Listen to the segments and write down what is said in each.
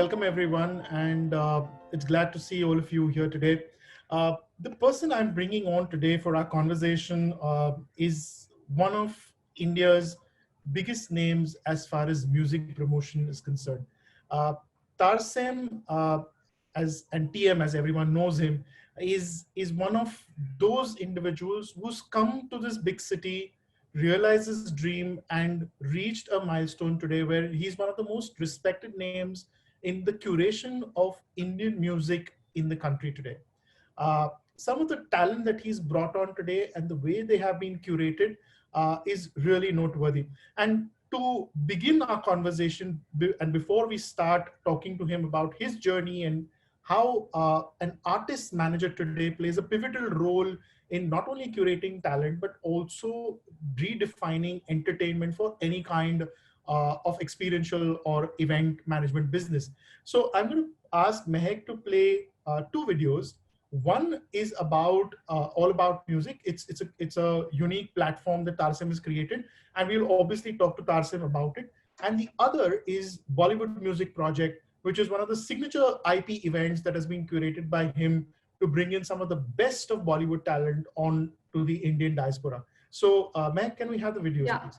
welcome everyone, and it's glad to see all of you here today. The person I'm bringing on today for our conversation is one of India's biggest names as far as music promotion is concerned. Uh, Tarsame, and TM, as everyone knows him, is one of those individuals who's come to this big city, realized his dream, and reached a milestone today where he's one of the most respected names in the curation of Indian music in the country today. Some of the talent that he's brought on today and the way they have been curated is really noteworthy. And to begin our conversation, and before we start talking to him about his journey and how an artist manager today plays a pivotal role in not only curating talent, but also redefining entertainment for any kind of experiential or event management business. So I'm going to ask Mehek to play two videos. One is about all about music. It's a unique platform that Tarsem has created, and we'll obviously talk to Tarsem about it. And the other is Bollywood Music Project, which is one of the signature IP events that has been curated by him to bring in some of the best of Bollywood talent on to the Indian diaspora. So, Mehak, can we have the videos, Yeah. please?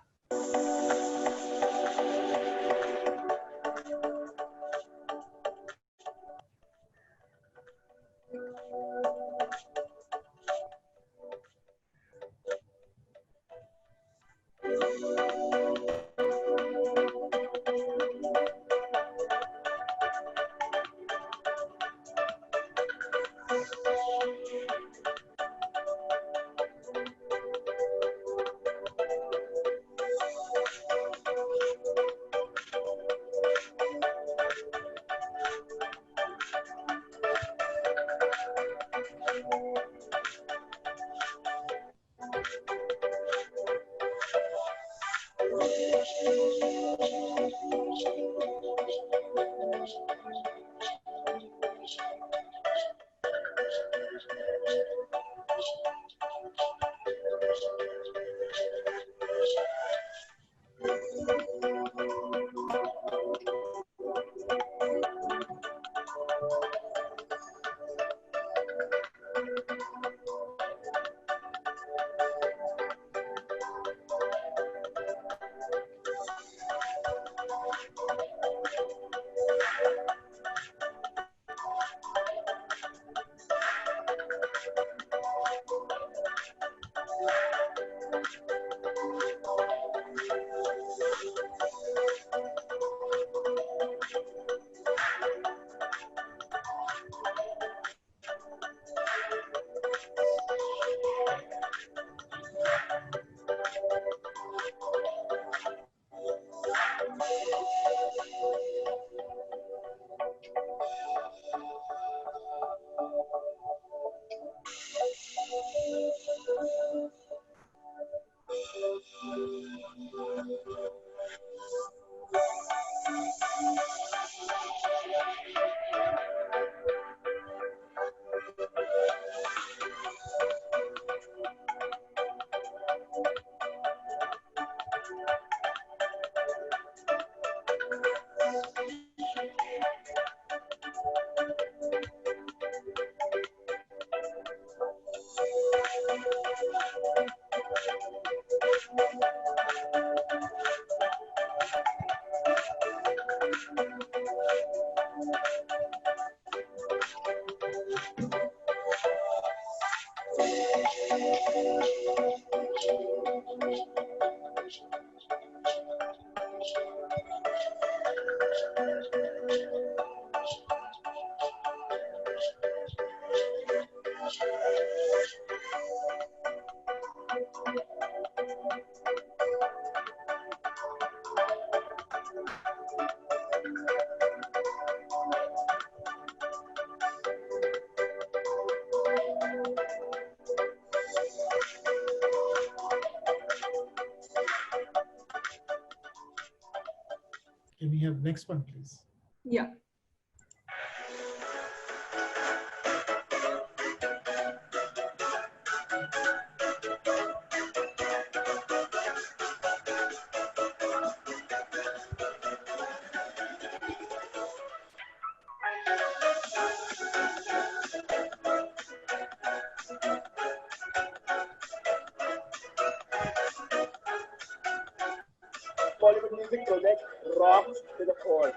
Can we have next one, please? Yeah. Bollywood music project rocks to the core.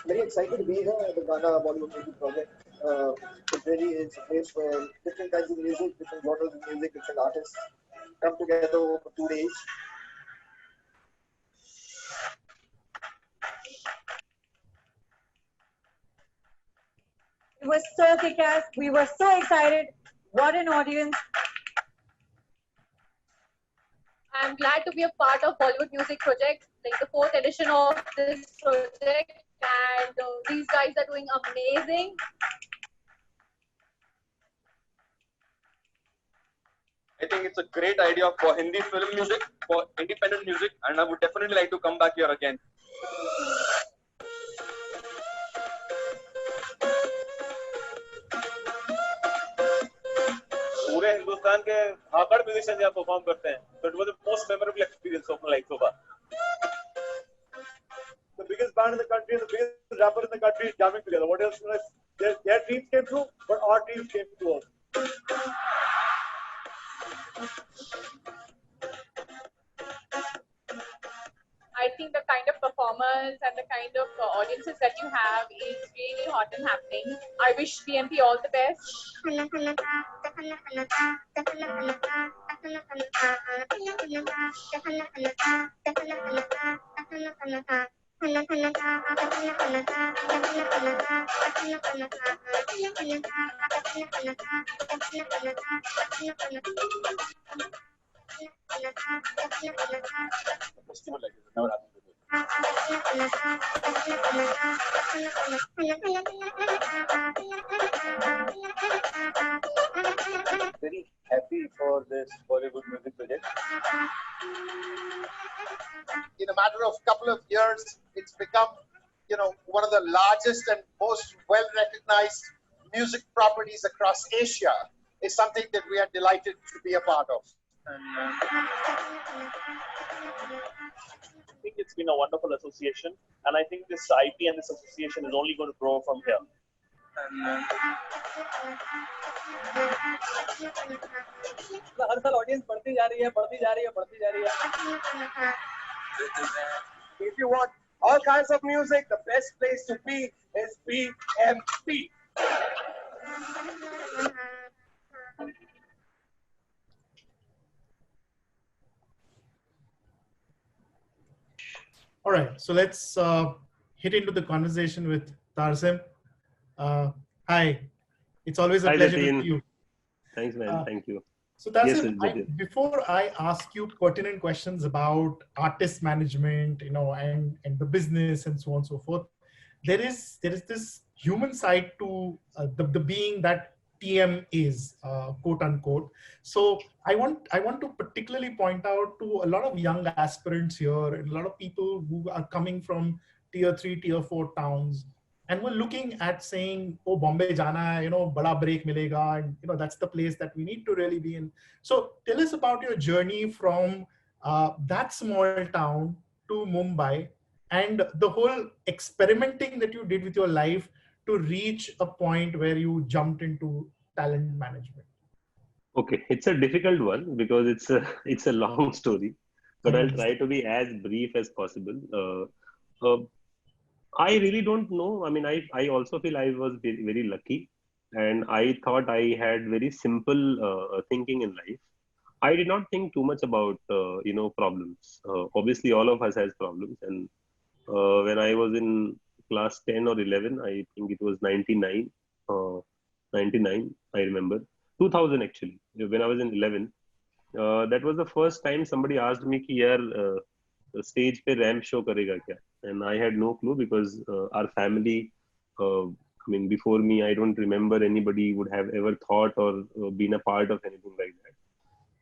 Very excited to be here at the Ghana Bollywood Music Project. It really is a place where different kinds of music, different genres of music, different artists come together over 2 days. It was so kick-ass. We were so excited. What an audience. I'm glad to be a part of Bollywood Music Project, like the 4th edition of this project, and these guys are doing amazing. I think it's a great idea for Hindi film music, for independent music, and I would definitely like to come back here again. पूरे हिंदुस्तान के धाकड़ musician यहाँ perform करते हैं, so it was the most memorable experience of my life so far. The biggest band in the country, the biggest rapper in the country is jamming together. What else? Their dreams came true, but our dreams came true also. I think the kind of performers and the kind of audiences that you have is really hot and happening. I wish BMP all the best. Festival like this never happened before. Very happy for this Bollywood music project. In a matter of couple of years, it's become, one of the largest and most well-recognized music properties across Asia. Is something that we are delighted to be a part of. I think it's been a wonderful association, and I think this IP and this association is only going to grow from here. हर साल audience बढ़ती जा रही है. If you want all kinds of music, the best place to be is BMP. All right, so let's hit into the conversation with Tarsame. Hi, it's always a pleasure to see you. Thanks, man. Thank you. So Tarsame, before I ask you pertinent questions about artist management, and the business and so on and so forth, there is this human side to the being that TM is, quote unquote. So I want to particularly point out to a lot of young aspirants here and a lot of people who are coming from tier 3, tier 4 towns, and we're looking at saying, oh, Bombay jana hai, bada break milega, and that's the place that we need to really be in. So tell us about your journey from that small town to Mumbai and the whole experimenting that you did with your life to reach a point where you jumped into talent management. Okay, it's a difficult one because it's a long story, but I'll try to be as brief as possible. I really don't know. I mean, I also feel I was very, very lucky, and I thought I had very simple thinking in life. I did not think too much about problems. Obviously, all of us has problems, and when I was in class 10 or 11, I think it was 99, I remember. 2000 actually, when I was in 11. That was the first time somebody asked me कि यार stage पे ramp show करेगा क्या? And I had no clue because our family, before me, I don't remember anybody would have ever thought or been a part of anything like that.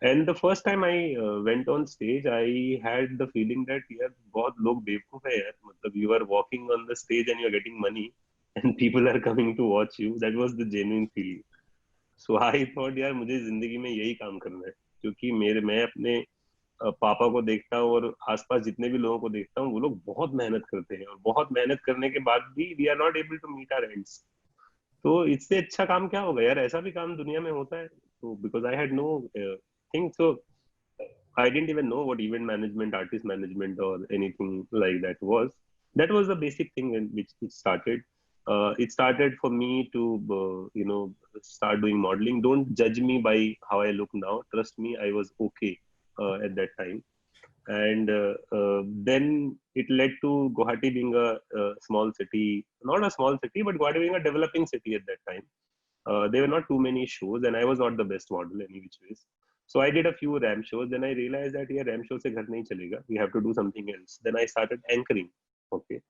And the first time I went on stage, I had the feeling that यार बहुत लोग बेवकूफ है यार. मतलब you are walking on the stage and you are getting money, and people are coming to watch you. That was the genuine feeling. So I thought यार मुझे जिंदगी में यही काम करना है, क्योंकि मैं अपने पापा को देखता हूँ और आसपास जितने भी लोगों को देखता हूँ वो लोग बहुत मेहनत करते हैं और बहुत मेहनत करने के बाद भी we are not able to meet our ends. तो इससे अच्छा काम क्या होगा यार, ऐसा भी काम दुनिया में होता है. तो because I had know thing, so I didn't even know what event management, artist management, or anything like that was. That was the basic thing in which it started. It started for me to, start doing modeling. Don't judge me by how I look now. Trust me, I was okay at that time. And then it led to Guwahati being a small city, not a small city, but Guwahati being a developing city at that time. There were not too many shows, and I was not the best model any which ways. So I did a few RAM shows. Then I realized that yeah, RAM show se ghar nahi chalega. We have to do something else. Then I started anchoring. Okay.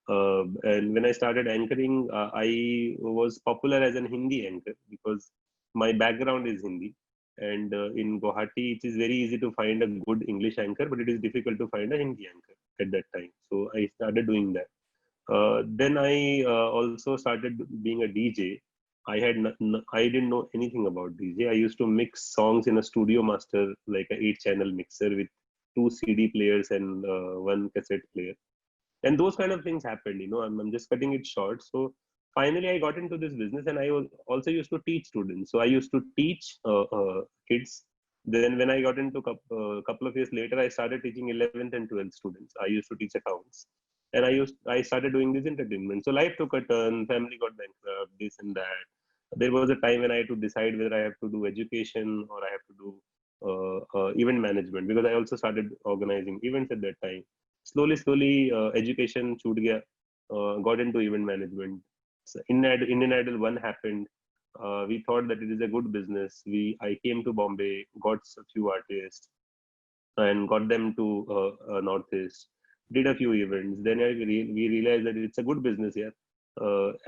And when I started anchoring, I was popular as an Hindi anchor because my background is Hindi. And in Guwahati, it is very easy to find a good English anchor, but it is difficult to find a Hindi anchor at that time. So I started doing that. Then I also started being a DJ. I didn't know anything about DJ. I used to mix songs in a Studio Master, like a 8-channel mixer with 2 CD players and 1 cassette player. And those kind of things happened. I'm just cutting it short. So finally, I got into this business, and I was also used to teach students. So I used to teach kids. Then when I got into couple of years later, I started teaching 11th and 12th students. I used to teach accounts, and I started doing this entertainment. So life took a turn. Family got bankrupt, this and that. There was a time when I had to decide whether I have to do education or I have to do event management, because I also started organizing events at that time. Slowly, education छूट गया, got into event management. So Indian Idol 1 happened. We thought that it is a good business. I came to Bombay, got a few artists, and got them to Northeast. Did a few events. Then we realized that it's a good business here.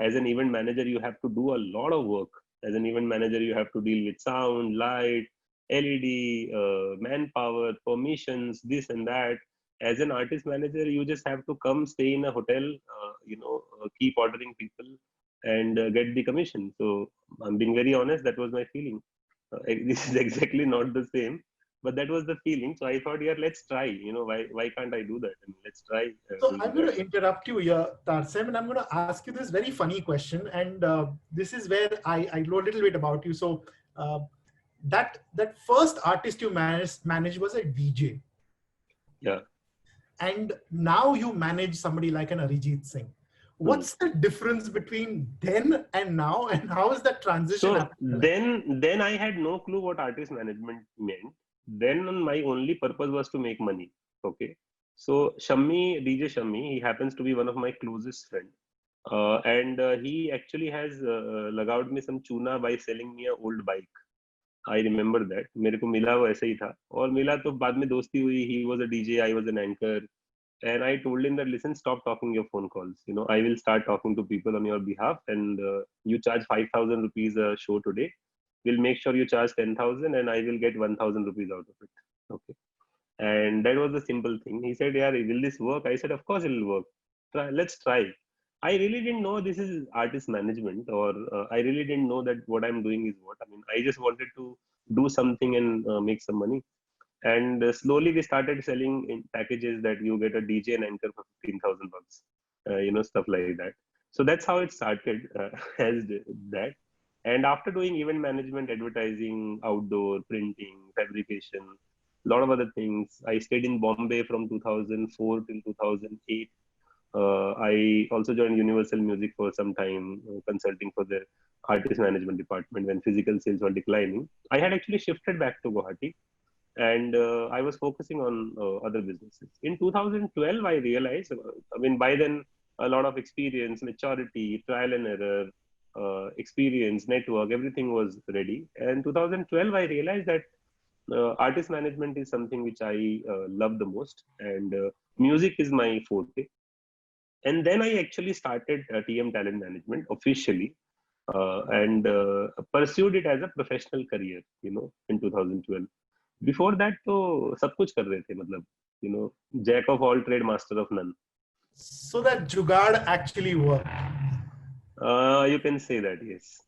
As an event manager, you have to do a lot of work. As an event manager, you have to deal with sound, light, LED, manpower, permissions, this and that. As an artist manager, you just have to come stay in a hotel, keep ordering people, and get the commission. So I'm being very honest, that was my feeling. This is exactly not the same, but that was the feeling. So I thought, yeah, let's try. Why can't I do that? I mean, let's try So doing I'm going that. to interrupt you here, Tarsem, and I'm going to ask you this very funny question. And this is where I know a little bit about you. So uh, that first artist you managed was a DJ, Yeah. and now you manage somebody like an Arijit Singh. What's the difference between then and now, and how is that transition So happening? then I had no clue what artist management meant. Then my only purpose was to make money. Okay. So DJ Shammi, he happens to be one of my closest friend. And he actually has लगावट me some chuna by selling me a old bike. I remember that. मेरे को मिला वो ऐसे ही था, और मिला तो बाद में दोस्ती हुई. He was a DJ, I was an anchor. And I told him that, listen, stop talking your phone calls. I will start talking to people on your behalf, and you charge 5,000 rupees a show today. We'll make sure you charge 10,000, and I will get 1,000 rupees out of it. Okay. And that was the simple thing. He said, yeah, will this work? I said, of course it will work. Let's try. I really didn't know this is artist management, or I really didn't know that what I'm doing is what. I mean, I just wanted to do something and make some money. And slowly we started selling in packages that you get a DJ and anchor for 15,000 bucks, stuff like that. So that's how it started as that. And after doing event management, advertising, outdoor, printing, fabrication, a lot of other things, I stayed in Bombay from 2004 till 2008. I also joined Universal Music for some time, consulting for their artist management department when physical sales were declining. I had actually shifted back to Guwahati, and I was focusing on other businesses. In 2012, I realized, I mean, by then, a lot of experience, maturity, trial and error, experience, network, everything was ready. And 2012, I realized that artist management is something which I love the most, and music is my forte. And then I actually started TM Talent Management officially, and pursued it as a professional career, in 2012. Before that, तो सब कुछ कर रहे थे, मतलब, jack of all trade, master of none. So that jugaad actually worked. You can say that, yes.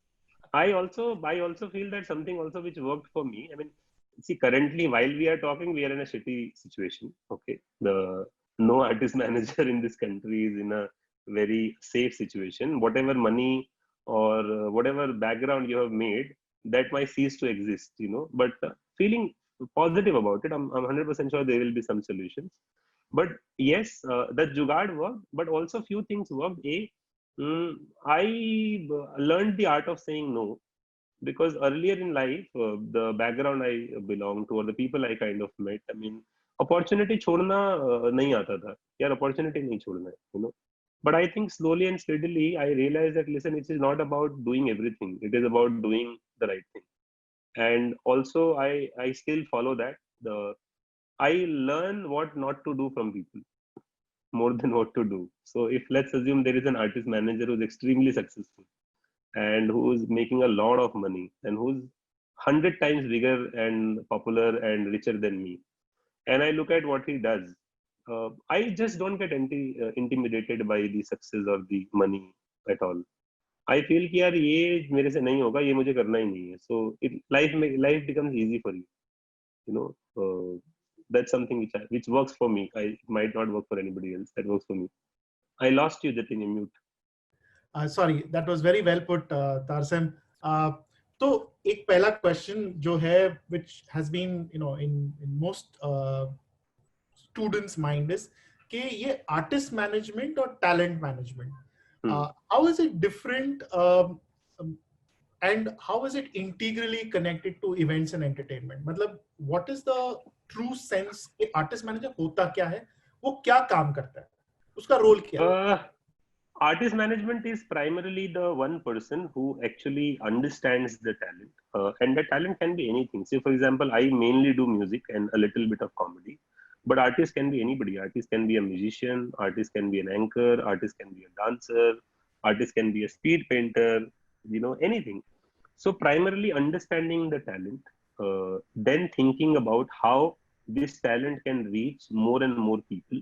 I also feel that something also which worked for me. I mean, see, currently while we are talking, we are in a shitty situation. Okay, no artist manager in this country is in a very safe situation. Whatever money or whatever background you have made, that might cease to exist. But feeling positive about it. I'm 100% sure there will be some solutions. But yes, the jugaad worked, but also few things worked. I learned the art of saying no, because earlier in life, the background I belong to or the people I kind of met, I mean, opportunity छोड़ना नहीं आता था यार, opportunity नहीं छोड़ना है, you know. But I think slowly and steadily I realized that listen, it is not about doing everything, it is about doing the right thing. And also I still follow that. The I learn what not to do from people more than what to do. So if let's assume there is an artist manager who's extremely successful and who's making a lot of money and who's 100 times bigger and popular and richer than me, and I look at what he does, I just don't get intimidated by the success or the money at all. I feel कि यार ये मेरे से नहीं होगा, ये मुझे करना ही नहीं है. So it life becomes easy for you, you know. That's something which works for me. It might not work for anybody else. That works for me. I lost you, Jatin, in mute. Sorry, that was very well put, Tarsem. तो एक पहला question जो है, which has been, you know, in most students' mind is कि ये artist management और talent management, how is it different, and how is it integrally connected to events and entertainment? मतलब what is the true sense कि artist manager होता क्या है, वो क्या काम करता है, उसका रोल क्या है? Artist management is primarily the one person who actually understands the talent, and the talent can be anything. Say, for example, I mainly do music and a little bit of comedy, but artist can be anybody. Artist can be a musician, artist can be an anchor, artist can be a dancer, artist can be a speed painter, you know, anything. So primarily understanding the talent, then thinking about how this talent can reach more and more people.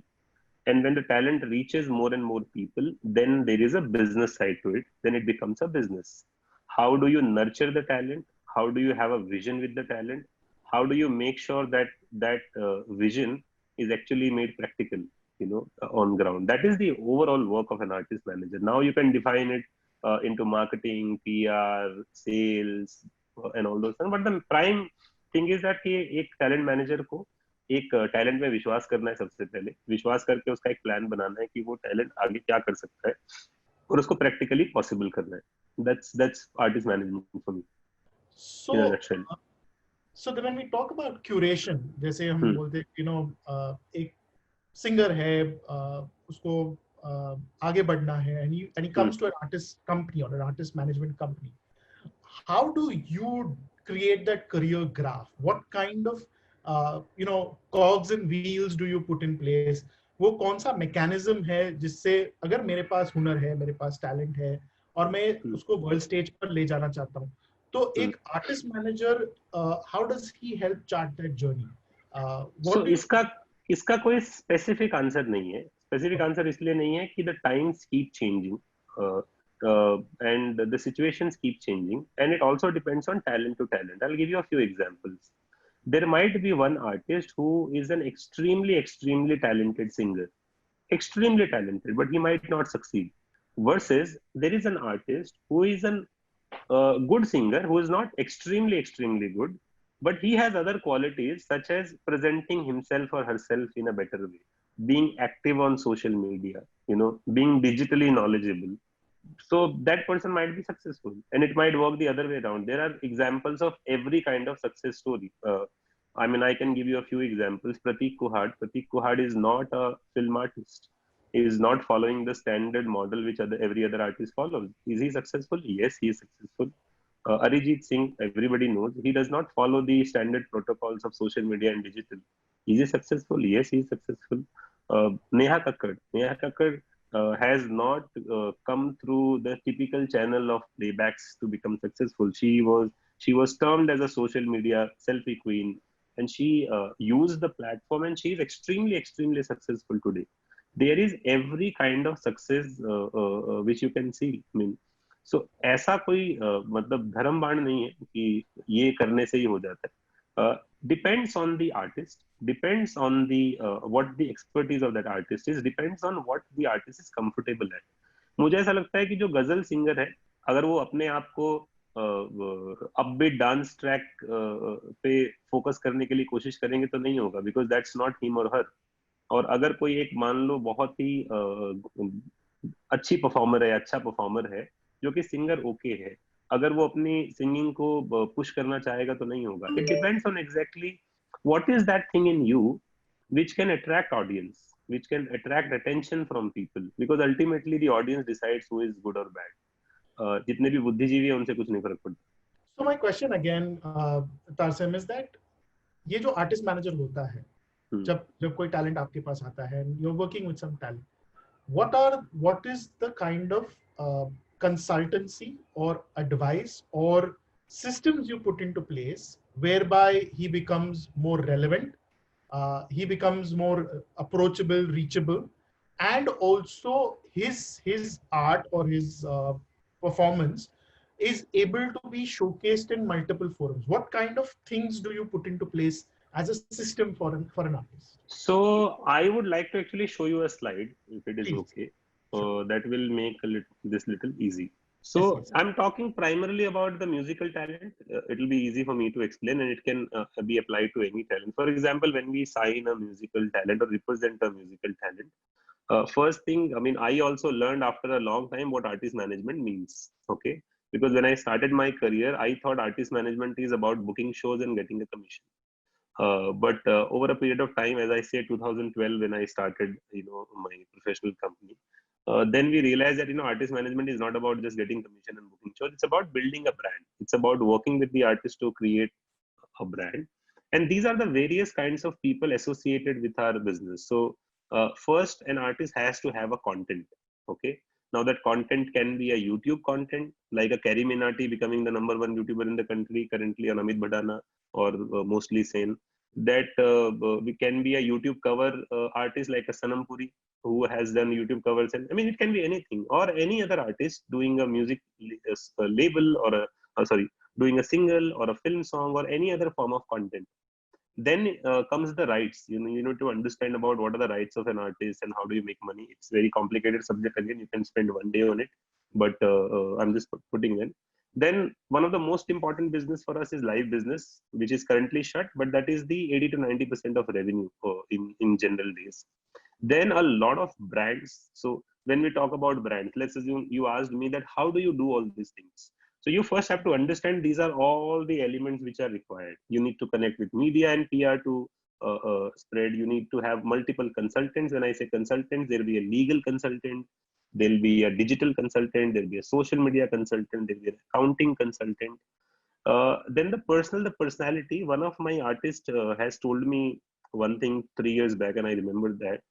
And when the talent reaches more and more people, then there is a business side to it. Then it becomes a business. How do you nurture the talent? How do you have a vision with the talent? How do you make sure that vision is actually made practical, you know, on ground? That is the overall work of an artist manager. Now you can define it into marketing, PR, sales, and all those things. But the prime thing is that a talent manager को एक talent में विश्वास करना है. सबसे पहले विश्वास करके उसका एक प्लान बनाना है कि वो टैलेंट आगे क्या कर सकता है और उसको प्रैक्टिकली पॉसिबल करना है. That's artist management for me. So, in a nutshell. So then when we talk about curation, जैसे हम बोलते हैं, you know, एक singer है, उसको आगे बढ़ना है, and he comes to an artist company or an artist management company. How do you create that career graph? What kind of you know, cogs and wheels do you put in place? वो कौन सा mechanism है जिससे अगर मेरे पास हुनर है, मेरे पास talent है और मैं उसको world stage पर ले जाना चाहता हूँ, तो एक artist manager, how does he help chart that journey? So इसका कोई specific answer नहीं है. Specific answer इसलिए नहीं है कि the times keep changing. And the situations keep changing, and it also depends on talent to talent. I'll give you a few examples. There might be one artist who is an extremely talented singer, extremely talented, but he might not succeed. Versus there is an artist who is a good singer who is not extremely good, but he has other qualities such as presenting himself or herself in a better way, being active on social media, you know, being digitally knowledgeable. So that person might be successful, and it might work the other way around. There are examples of every kind of success story. I mean, I can give you a few examples. Pratik Kuhad is not a film artist. He is not following the standard model which every other artist follows. Is he successful? Yes, he is successful. Arijit Singh, everybody knows, he does not follow the standard protocols of social media and digital. Is he successful? Yes, he is successful. Neha Kakkar has not come through the typical channel of playbacks to become successful. She was termed as a social media selfie queen, and she used the platform, and she is extremely successful today. There is every kind of success which you can see. I mean, so ऐसा कोई मतलब धर्म बाण नहीं है कि ये करने से ही हो जाता है. Depends on the artist, depends on the what the expertise of that artist is, depends on what the artist is comfortable at. मुझे ऐसा लगता है कि जो गजल सिंगर है, अगर वो अपने आप को अपबीट डांस ट्रैक पे फोकस करने के लिए कोशिश करेंगे तो नहीं होगा, बिकॉज दैट्स नॉट हिम और हर. और अगर कोई एक मान लो बहुत ही अच्छी परफॉर्मर है, अच्छा परफॉर्मर है, जो कि सिंगर ओके है, अगर वो अपनी सिंगिंग को पुश करना चाहेगा तो नहीं होगा. It depends on exactly what is that thing in you which can attract audience, which can attract attention from people, because ultimately the audience decides who is good or bad. जितने भी बुद्धिजीवी हैं उनसे कुछ नहीं फर्क पड़ता. So my question again, Tarsame, is that ये जो आर्टिस्ट मैनेजर होता है, जब जब कोई टैलेंट आपके पास आता है, you're working with some talent, what is the kind of consultancy or advice or systems you put into place whereby he becomes more relevant, he becomes more approachable, reachable, and also his art or his performance is able to be showcased in multiple forums? What kind of things do you put into place as a system for an artist? So I would like to actually show you a slide, if it is Please. okay. Sure. That will make this little easy. So Yes, yes. I'm talking primarily about the musical talent. It will be easy for me to explain, and it can be applied to any talent. For example, when we sign a musical talent or represent a musical talent, first thing, I mean, I also learned after a long time what artist management means. Okay, because when I started my career, I thought artist management is about booking shows and getting a commission. But over a period of time, as I say, 2012, when I started, my professional company, then we realized that, artist management is not about just getting commission and booking shows. It's about building a brand. It's about working with the artist to create a brand. And these are the various kinds of people associated with our business. So first, an artist has to have a content. Okay. Now that content can be a YouTube content, like a Carrie Minati becoming the #1 YouTuber in the country currently, on Amit Badana, or mostly sane. That we can be a YouTube cover artist like a Sanam Puri, who has done YouTube covers. And I mean, it can be anything, or any other artist doing a music label, or doing a single or a film song or any other form of content. Then comes the rights. You need to understand about what are the rights of an artist and how do you make money. It's very complicated subject. Again, you can spend one day on it, but I'm just putting in. Then one of the most important business for us is live business, which is currently shut, but that is the 80 to 90% of revenue in general days. Then a lot of brands. So when we talk about brands, let's assume you asked me that how do you do all these things. So you first have to understand these are all the elements which are required. You need to connect with media and PR to spread. You need to have multiple consultants. When I say consultants, there will be a legal consultant, there will be a digital consultant, there will be a social media consultant, there will be an accounting consultant. Then the personality. One of my artists has told me one thing 3 years back, and I remember that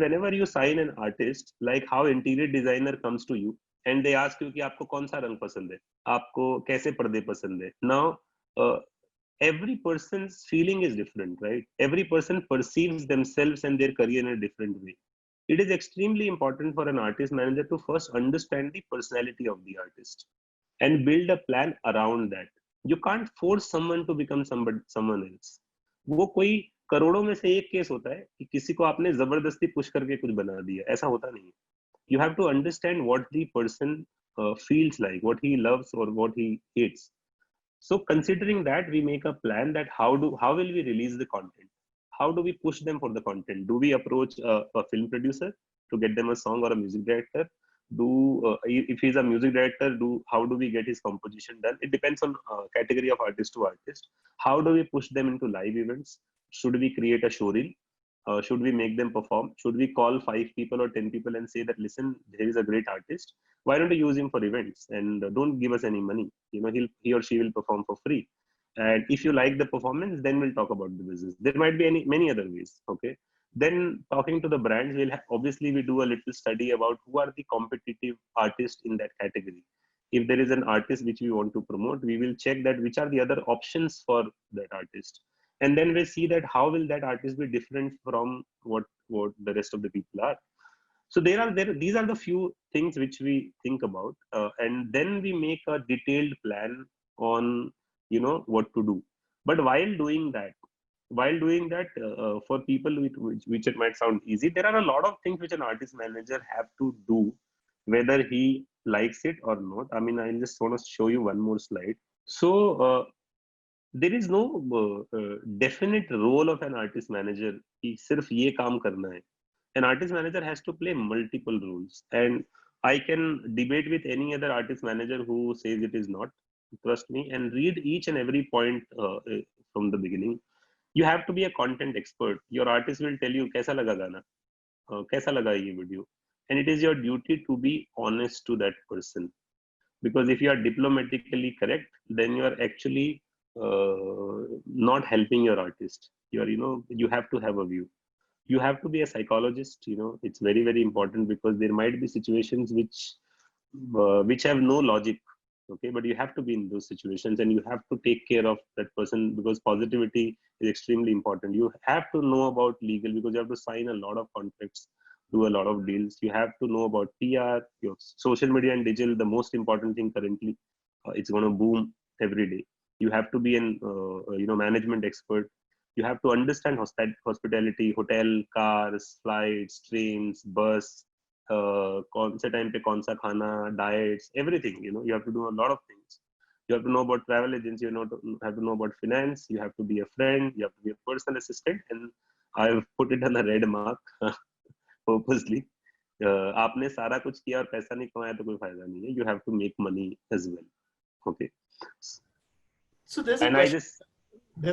whenever you sign an artist, like how interior designer comes to you and they ask you कि आपको कौन सा रंग पसंद है, आपको कैसे पर्दे पसंद है. Now every person's feeling is different, right? Every person perceives themselves and their career in a different way. It is extremely important for an artist manager to first understand the personality of the artist and build a plan around that. You can't force someone to become someone else. वो कोई करोड़ों में से एक case होता है कि किसी को आपने जबरदस्ती पुश करके कुछ बना दिया, ऐसा होता नहीं. You have to understand what the person feels like, what he loves or what he hates. So considering that, we make a plan that how will we release the content? How do we push them for the content? Do we approach a film producer to get them a song, or a music director? If he's a music director, how do we get his composition done? It depends on category of artist to artist. How do we push them into live events? Should we create a showreel? Should we make them perform? Should we call 5 people or 10 people and say that, listen, there is a great artist, why don't you use him for events and don't give us any money? He or she will perform for free. And if you like the performance, then we'll talk about the business. There might be many other ways. Okay. Then talking to the brands, obviously we do a little study about who are the competitive artists in that category. If there is an artist which we want to promote, we will check that which are the other options for that artist. And then we see that how will that artist be different from what the rest of the people are. So these are the few things which we think about, and then we make a detailed plan on what to do. But while doing that, for people which it might sound easy, there are a lot of things which an artist manager have to do, whether he likes it or not. I mean, I just want to show you one more slide. So there is no definite role of an artist manager कि सिर्फ ये काम करना है. An artist manager has to play multiple roles, and I can debate with any other artist manager who says it is not. Trust me, and read each and every point from the beginning. You have to be a content expert. Your artist will tell you कैसा लगा गाना, कैसा लगा ये video, and it is your duty to be honest to that person, because if you are diplomatically correct, then you are actually not helping your artist. You are, you have to have a view. You have to be a psychologist. It's very, very important, because there might be situations which have no logic. Okay, but you have to be in those situations, and you have to take care of that person, because positivity is extremely important. You have to know about legal, because you have to sign a lot of contracts, do a lot of deals. You have to know about PR, your social media and digital, the most important thing currently. It's going to boom every day. You have to be an management expert. You have to understand hospitality, hotel, cars, flights, trains, bus, कौन से time पे कौन सा खाना, diets, everything. You have to do a lot of things. You have to know about travel agency. Have to know about finance. You have to be a friend. You have to be a personal assistant. And I've put it on a red mark purposely. आपने सारा कुछ किया और पैसा नहीं कमाया तो कोई फायदा नहीं है. You have to make money as well. Okay. So there's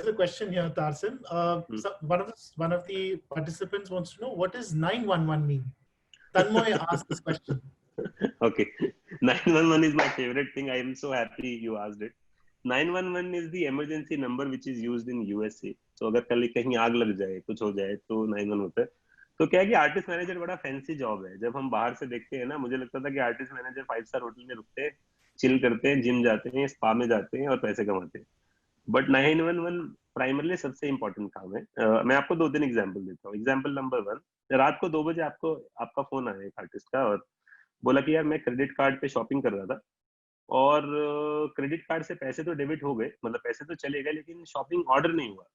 a question here, Tarsame. So one of the participants wants to know, what does 911 mean? Tanmoy asked this question. Okay, 911 is my favorite thing. I am so happy you asked it. 911 is the emergency number which is used in USA. So अगर कहीं आग लग जाए, कुछ हो जाए तो 911 होता है. तो क्या है कि आर्टिस्ट मैनेजर बड़ा फैंसी जॉब है. जब हम बाहर से देखते हैं ना, मुझे लगता था कि आर्टिस्ट मैनेजर 5 स्टार होटल में रुकते हैं, चिल करते हैं, जिम जाते हैं, स्पा में जाते हैं और पैसे कमाते हैं. बट 911 प्राइमरली सबसे इंपॉर्टेंट काम है. मैं आपको 2-3 एग्जांपल देता हूँ. एग्जांपल नंबर 1, रात को 2 बजे आपका फोन आया एक आर्टिस्ट का और बोला कि यार मैं क्रेडिट कार्ड पे शॉपिंग कर रहा था और क्रेडिट कार्ड से पैसे तो डेबिट हो गए, मतलब पैसे तो चले गए, लेकिन शॉपिंग ऑर्डर नहीं हुआ.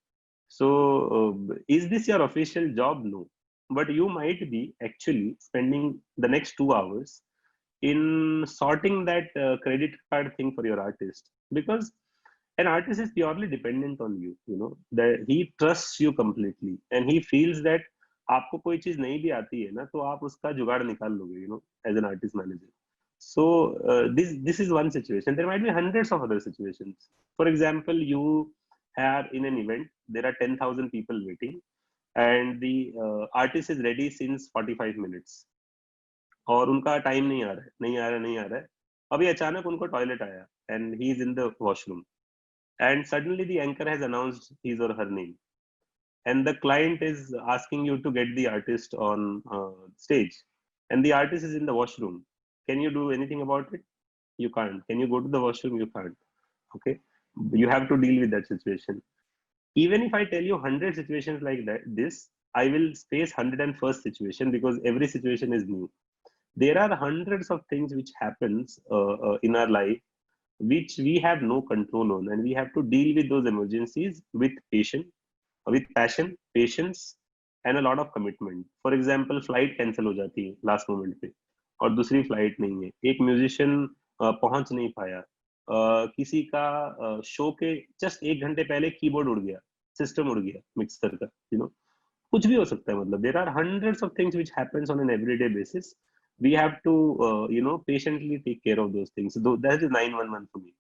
So is this your official job? No, but you might be actually spending the next 2 hours in sorting that credit card thing for your artist, because an artist is purely dependent on you. That he trusts you completely and he feels that आपको कोई चीज नहीं भी आती है ना, तो आप उसका जुगाड़ निकाल लोगे, as an artist manager. So this is one situation. There might be hundreds of other situations. For example, you are in an event, there are 10,000 people waiting, and the artist is ready since 45 minutes, और उनका time नहीं आ रहा है. अभी अचानक उनको toilet आया and he is in the washroom, and suddenly the anchor has announced his or her name, and the client is asking you to get the artist on stage, and the artist is in the washroom. Can you do anything about it? You can't. Can you go to the washroom? You can't. Okay, you have to deal with that situation. Even if I tell you 100 situations like this, I will face 101st situation, because every situation is new. There are hundreds of things which happens in our life which we have no control on, and we have to deal with those emergencies with passion, patience, and a lot of commitment. For example, flight cancel हो जाती है last moment पे और दूसरी flight नहीं है. एक musician पहुंच नहीं पाया, किसी का शो के just 1 घंटे पहले कीबोर्ड उड़ गया, सिस्टम उड़ गया मिक्सर का, कुछ भी हो सकता है. मतलब there are hundreds of things which happens on an everyday basis. We have to patiently take care of those things. So that is 911 for me,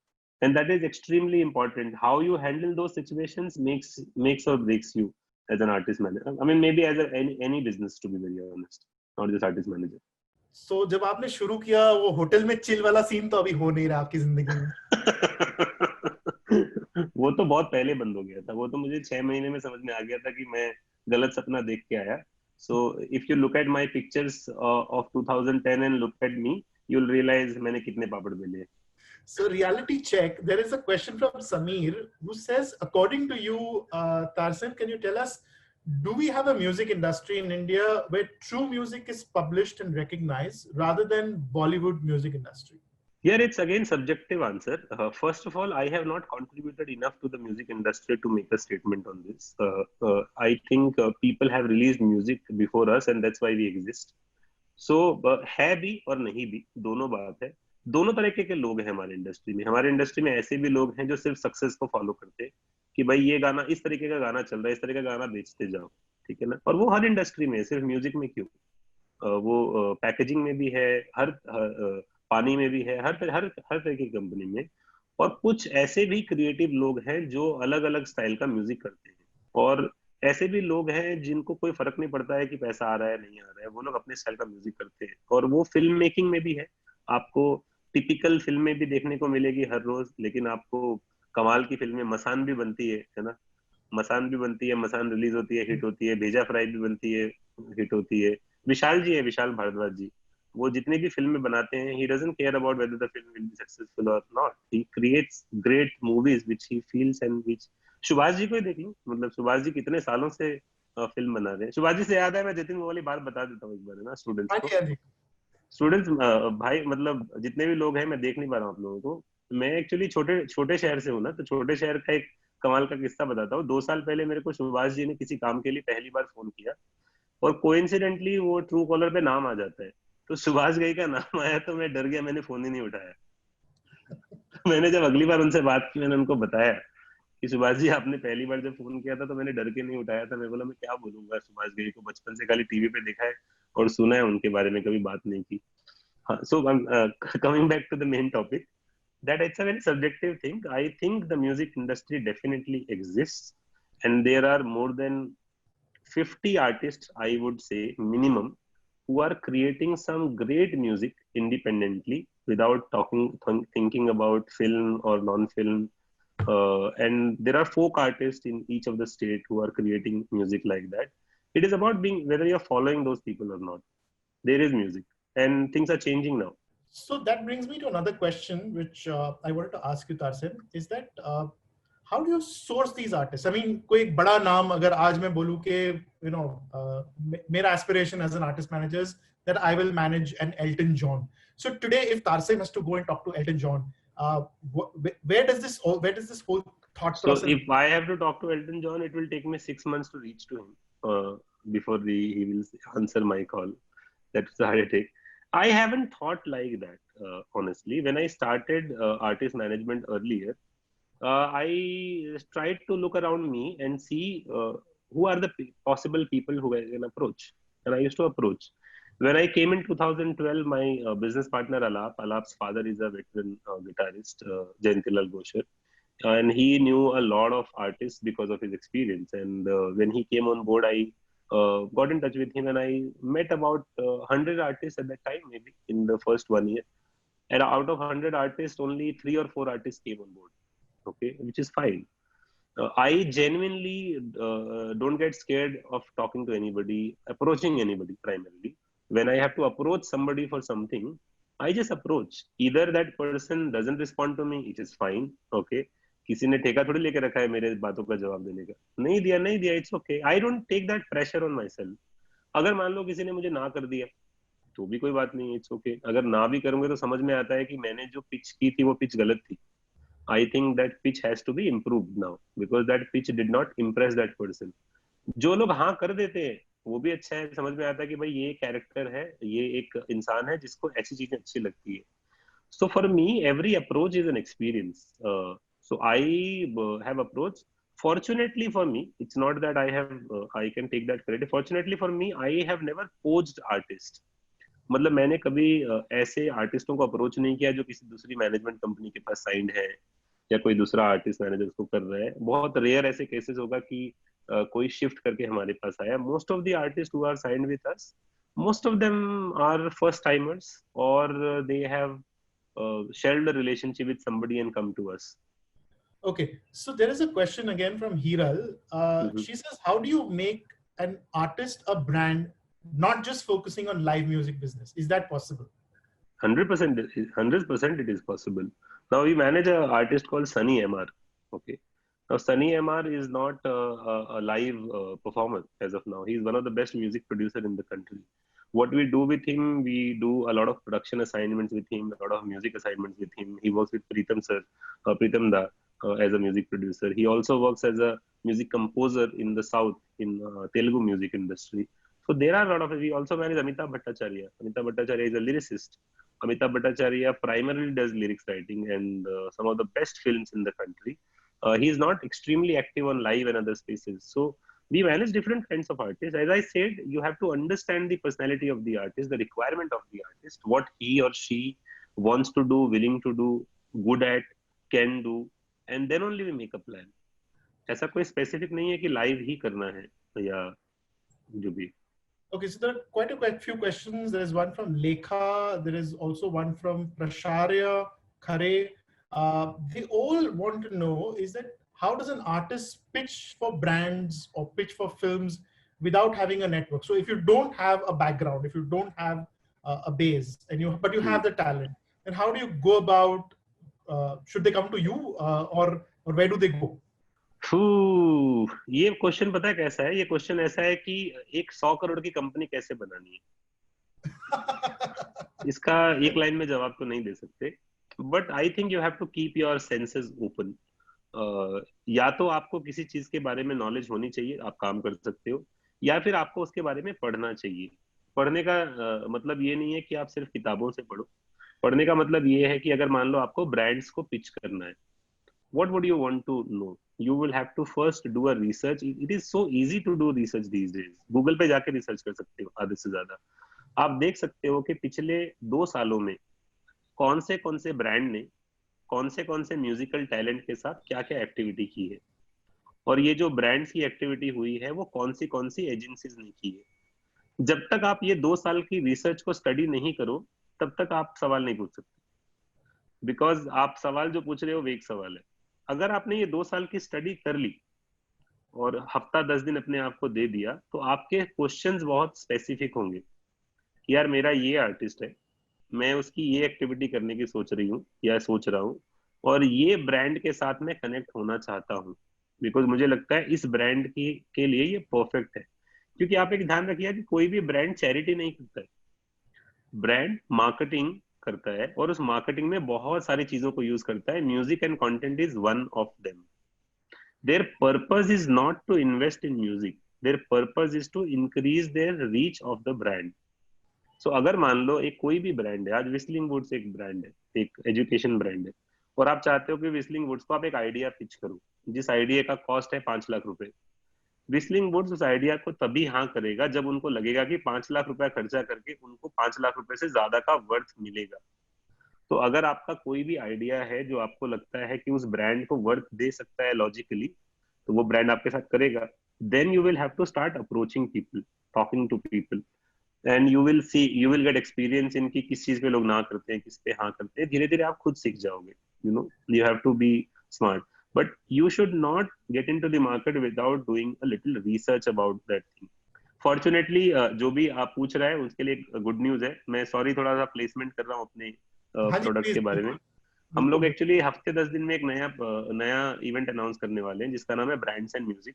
and that is extremely important. How you handle those situations makes or breaks you as an artist manager. I mean, maybe as any business, to be very honest, not just artist manager. So जब आपने शुरू किया वो hotel में chill वाला scene तो अभी हो नहीं रहा आपकी जिंदगी में? वो तो बहुत पहले बंद हो गया था. वो तो मुझे 6 महीने में समझ में आ गया था कि मैं गलत सपना देख के आया. So if you look at my pictures of 2010 and look at me, you'll realize मैंने कितने पापड़ बेले. So reality check. There is a question from Sameer who says, according to you, Tarsame, can you tell us, do we have a music industry in India where true music is published and recognized rather than Bollywood music industry? Here it's again subjective answer. First of all, I have not contributed enough to the music industry to make a statement on this. I think people have released music before us, and that's why we exist. So है भी और नहीं भी, दोनों बात है. दोनों तरीके के लोग हैं हमारे इंडस्ट्री में। हमारे इंडस्ट्री में ऐसे भी लोग हैं जो सिर्फ सक्सेस को फॉलो करते हैं कि भाई ये गाना, इस तरीके का गाना चल रहा है, इस तरीके का गाना बेचते जाओ, ठीक है ना। और वो हर इंडस्ट्री में है, सिर्फ म्यूजिक में क्यों, वो पैकेजिंग में भी है, पानी में भी है, हर तरह की कंपनी में। और कुछ ऐसे भी क्रिएटिव लोग हैं जो अलग अलग स्टाइल का म्यूजिक करते हैं, और ऐसे भी लोग हैं जिनको कोई फर्क नहीं पड़ता है कि पैसा आ रहा है नहीं आ रहा है, वो लोग अपने स्टाइल का म्यूजिक करते हैं। और वो फिल्म मेकिंग में भी है। आपको टिपिकल फिल्म में भी देखने को मिलेगी हर रोज, लेकिन आपको कमाल की फिल्में, मसान भी बनती है ना, मसान भी बनती है, मसान रिलीज होती है, हिट होती है, भेजा फ्राई भी बनती है, हिट होती है। विशाल जी है, विशाल भारद्वाज जी, वो जितनी भी फिल्में बनाते हैं, he doesn't care about whether the film will be successful or not. He creates great movies which he feels and which, Subhash ji को ही देख लो, मतलब सुभाष जी कितने सालों से फिल्म बना रहे हैं। सुभाष जी से याद है, मैं जतिन वो वाली बात बता देता हूँ एक बार, है ना, स्टूडेंट्स हाँ को। जी, हाँ जी। स्टूडेंट्स, भाई मतलब जितने भी लोग हैं, मैं देख नहीं पा रहा हूँ आप लोगों को। मैं एक्चुअली छोटे छोटे शहर से हूँ ना, तो छोटे शहर का एक कमाल का किस्सा बताता हूँ। 2 साल पहले मेरे को सुभाष जी ने किसी काम के लिए पहली बार फोन किया, और कोइंसिडेंटली वो ट्रू कॉलर पे नाम आ जाता है। तो सुभाष घई का नाम आया तो मैं डर गया, मैंने फोन ही नहीं उठाया। मैंने जब अगली बार उनसे बात की, मैंने उनको बताया कि सुभाष जी आपने पहली बार जब फोन किया था तो मैंने डर के नहीं उठाया था। मैं बोला मैं क्या बोलूंगा, सुभाष घई को बचपन से खाली टीवी पे देखा है और सुना है, उनके बारे में कभी बात नहीं की। हाँ, so coming back to the main topic, that it's a very subjective thing. I think the music industry definitely exists, and there are more than 50 artists, I would say minimum, who are creating some great music independently without thinking about film or non-film. And there are folk artists in each of the state who are creating music like that. It is about being, whether you're following those people or not. There is music, and things are changing now. So that brings me to another question, which I wanted to ask you, Tarsem, is that how do you source these artists? I mean, कोई एक बड़ा नाम अगर आज मैं बोलूँ कि मेरा aspiration as an artist manager is that I will manage an Elton John. So today, if Tarsem has to go and talk to Elton John, where does this whole thought So process? if I have to talk to Elton John, it will take me 6 months to reach to him before he will answer my call. That's the hard take. I haven't thought like that, honestly. When I started artist management earlier, I tried to look around me and see who are the possible people who I can approach. And I used to approach. When I came in 2012, my business partner Alap's father is a veteran guitarist, Jayantilal Ghoshar, and he knew a lot of artists because of his experience. And when he came on board, I got in touch with him, and I met about 100 artists at that time, maybe in the first 1 year. And out of 100 artists, only 3 or 4 artists came on board. Okay, which is fine. I genuinely don't get scared of talking to anybody, approaching anybody primarily. When I have to approach somebody for something, I just approach. Either that person doesn't respond to me, it is fine. Okay. किसी ने ठेका थोड़ी लेके रखा है मेरे बातों का जवाब देने का, नहीं दिया, it's okay. I don't take that pressure on myself. अगर मान लो किसी ने मुझे ना कर दिया तो भी कोई बात नहीं, इट्स ओके। अगर ना भी करूंगे तो समझ में आता है कि मैंने जो पिच की थी वो पिच गलत थी। I think that pitch has to be improved now because that pitch did not impress that person. जो लोग हाँ कर देते हैं वो भी अच्छा है, समझ में आता है कि भाई ये कैरेक्टर है, ये एक इंसान है जिसको ऐसी चीजें अच्छी लगती है। So for me, every approach is an experience. So I have approached. Fortunately for me, it's not that I can take that credit. Fortunately for me, I have never poached artists. मतलब मैंने कभी ऐसे आर्टिस्टों को approach नहीं किया जो किसी दूसरी मैनेजमेंट कंपनी के पास साइंड है, या कोई दूसरा आर्टिस्ट मैनेजर उसको कर रहा है। बहुत रेयर ऐसे केसेस होगा कि कोई शिफ्ट करके हमारे पास आया। Most of the artist who are signed with us, most of them are first timers, or they have shared a relationship with somebody and come to us. Okay, so there is a question again from Hiral. She says, how do you make an artist a brand, not just focusing on live music business? Is that possible? 100%, 100% it is possible. Now we manage an artist called Sunny MR. Okay. Now Sunny MR is not a live performer as of now. He is one of the best music producer in the country. What we do with him, we do a lot of production assignments with him, a lot of music assignments with him. He works with Pritam sir, Pritam da, as a music producer. He also works as a music composer in the South, in Telugu music industry. So there are a lot of, we also manage Amitabh Bhattacharya. Amitabh Bhattacharya is a lyricist. Amitabh Bhattacharya primarily does lyrics writing and some of the best films in the country. He is not extremely active on live and other spaces. So we manage different kinds of artists. As I said, you have to understand the personality of the artist, the requirement of the artist, what he or she wants to do, willing to do, good at, can do, and then only we make a plan. ऐसा कोई specific नहीं है कि live ही करना है या जो भी. Okay, so there are quite a few questions. There is one from Lekha. There is also one from Prasharya Khare. They all want to know is that how does an artist pitch for brands or pitch for films without having a network? So if you don't have a background, if you don't have a base, and but you have the talent, then how do you go about? Should they come to you or where do they go? ये question पता है कैसा है? ये question ऐसा है कि एक 100 करोड़ की कंपनी कैसे बनानी है. इसका एक लाइन में जवाब तो नहीं दे सकते. But I think you have to keep your senses open. या तो आपको किसी चीज के बारे में नॉलेज होनी चाहिए, आप काम कर सकते हो, या फिर आपको उसके बारे में पढ़ना चाहिए. पढ़ने का मतलब ये नहीं है कि आप सिर्फ किताबों से पढ़ो. पढ़ने का मतलब ये है कि अगर मान लो आपको ब्रांड्स को पिच करना है, what would you want to know? You will have to first do a research. It is so easy to do research these days. Google पे जाके रिसर्च कर सकते हो आधे से ज्यादा. आप देख सकते हो कि पिछले 2 सालों में कौन से ब्रांड ने कौन से म्यूजिकल टैलेंट के साथ क्या क्या एक्टिविटी की है, और ये जो ब्रांड्स की एक्टिविटी हुई है वो कौन सी एजेंसीज ने की है. जब तक आप ये 2 साल की रिसर्च को स्टडी नहीं करो तब तक आप सवाल नहीं पूछ सकते, बिकॉज आप सवाल जो पूछ रहे हो वो एक सवाल है. अगर आपने ये 2 साल की स्टडी कर ली और हफ्ता 10 दिन अपने आप को दे दिया तो आपके क्वेश्चंस बहुत स्पेसिफिक होंगे कि यार मेरा ये आर्टिस्ट है, मैं उसकी ये एक्टिविटी करने की सोच रही हूँ या सोच रहा हूँ, और ये ब्रांड के साथ मैं कनेक्ट होना चाहता हूँ बिकॉज मुझे लगता है इस ब्रांड की के लिए ये परफेक्ट है. क्योंकि आप एक ध्यान रखिए कि कोई भी ब्रांड चैरिटी नहीं करता है. ब्रांड मार्केटिंग करता है और उस मार्केटिंग में बहुत सारी चीजों को यूज करता है. Music and content is one of them. Their purpose is not to invest in music, their purpose is to increase their reach of the brand. So अगर मान लो एक कोई भी ब्रांड है, आज विस्लिंग वुड्स एक ब्रांड है, एक एजुकेशन ब्रांड है, और आप चाहते हो कि विस्लिंग वुड्स को आप एक आइडिया पिच करो जिस आइडिया का कॉस्ट है 5 लाख रुपए. विस्लिंग वुड्स उस आइडिया को तभी हाँ करेगा जब उनको लगेगा कि 5 लाख रुपया खर्चा करके उनको 5 लाख रुपए से ज्यादा का वर्थ मिलेगा. तो अगर आपका कोई भी आइडिया है जो आपको लगता है कि उस ब्रांड को वर्थ दे सकता है लॉजिकली, तो वो ब्रांड आपके साथ करेगा. Then you will have to start approaching people, talking to people, and you will get experience in कि किस चीज पे लोग ना करते हैं, किस पे हाँ करते हैं. धीरे धीरे आप खुद सीख जाओगे. You have to be smart. But you should not get into the market without doing a little research about that thing. Fortunately, जो भी आप पूछ रहा है उसके लिए गुड न्यूज है. मैं सॉरी थोड़ा सा प्लेसमेंट कर रहा हूँ अपने प्रोडक्ट के बारे में. हम लोग एक्चुअली हफ्ते 10 दिन में एक नया इवेंट अनाउंस करने वाले हैं जिसका नाम है ब्रांड्स एंड म्यूजिक,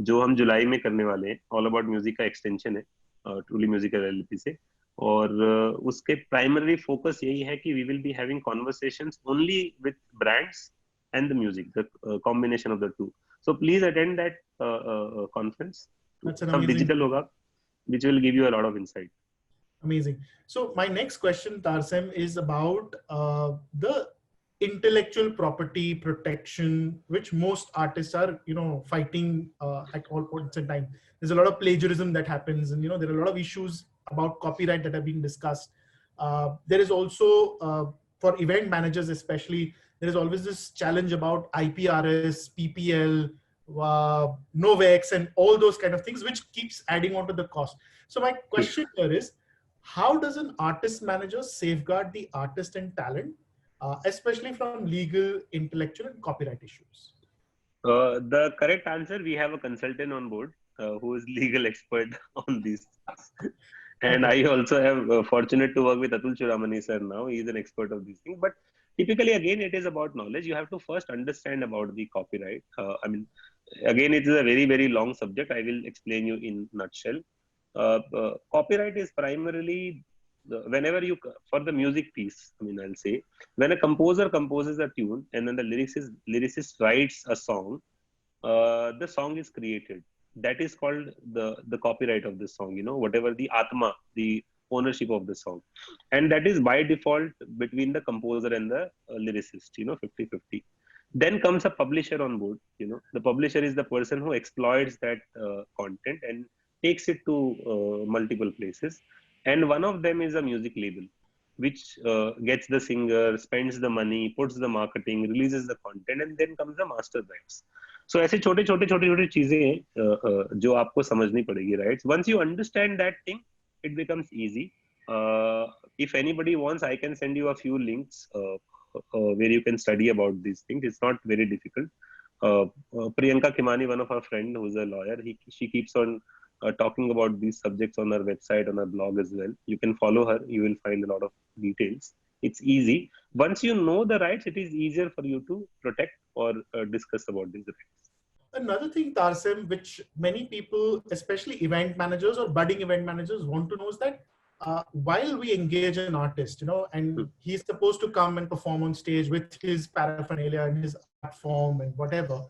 जो हम जुलाई में करने वाले हैं. ऑल अबाउट म्यूजिक का एक्सटेंशन है ट्रूली म्यूजिकल एलएलपी से, और उसके प्राइमरी फोकस यही है कि we will be having conversations only with brands and the music, the combination of the two. So please attend that conference. That's an Some amazing digital hoga, which will give you a lot of insight. Amazing. So my next question, Tarsame, is about the intellectual property protection, which most artists are, fighting at all points in time. There's a lot of plagiarism that happens, and there are a lot of issues about copyright that are being discussed. There is also for event managers, especially, there is always this challenge about IPRS, PPL, Novex, and all those kind of things, which keeps adding on to the cost. So my question here is, how does an artist manager safeguard the artist and talent, especially from legal, intellectual, and copyright issues? The correct answer, we have a consultant on board who is legal expert on these things. And I also have fortunate to work with Atul Churamani sir now. He is an expert of these things. But typically, again, it is about knowledge. You have to first understand about the copyright. Again, it is a very, very long subject. I will explain you in nutshell. Copyright is primarily whenever you, for the music piece, I'll say, when a composer composes a tune and then the lyricist writes a song, the song is created. That is called the copyright of the song. Whatever the atma, the ownership of the song, and that is by default between the composer and the lyricist, 50-50. Then comes a publisher on board. The publisher is the person who exploits that content and takes it to multiple places, and one of them is a music label, which gets the singer, spends the money, puts the marketing, releases the content, and then comes the master rights. So ऐसे छोटे छोटे छोटे छोटे चीजें हैं जो आपको समझनी पड़ेगी, right? Once you understand that thing, it becomes easy. If anybody wants, I can send you a few links where you can study about these things. It's not very difficult. Priyanka Khimani, one of our friend who's a lawyer, she keeps on talking about these subjects on her website, on her blog as well. You can follow her. You will find a lot of details. It's easy. Once you know the rights, it is easier for you to protect or discuss about these rights. Another thing, Tarsame, which many people, especially event managers or budding event managers, want to know is that while we engage an artist, and he's supposed to come and perform on stage with his paraphernalia and his art form and whatever,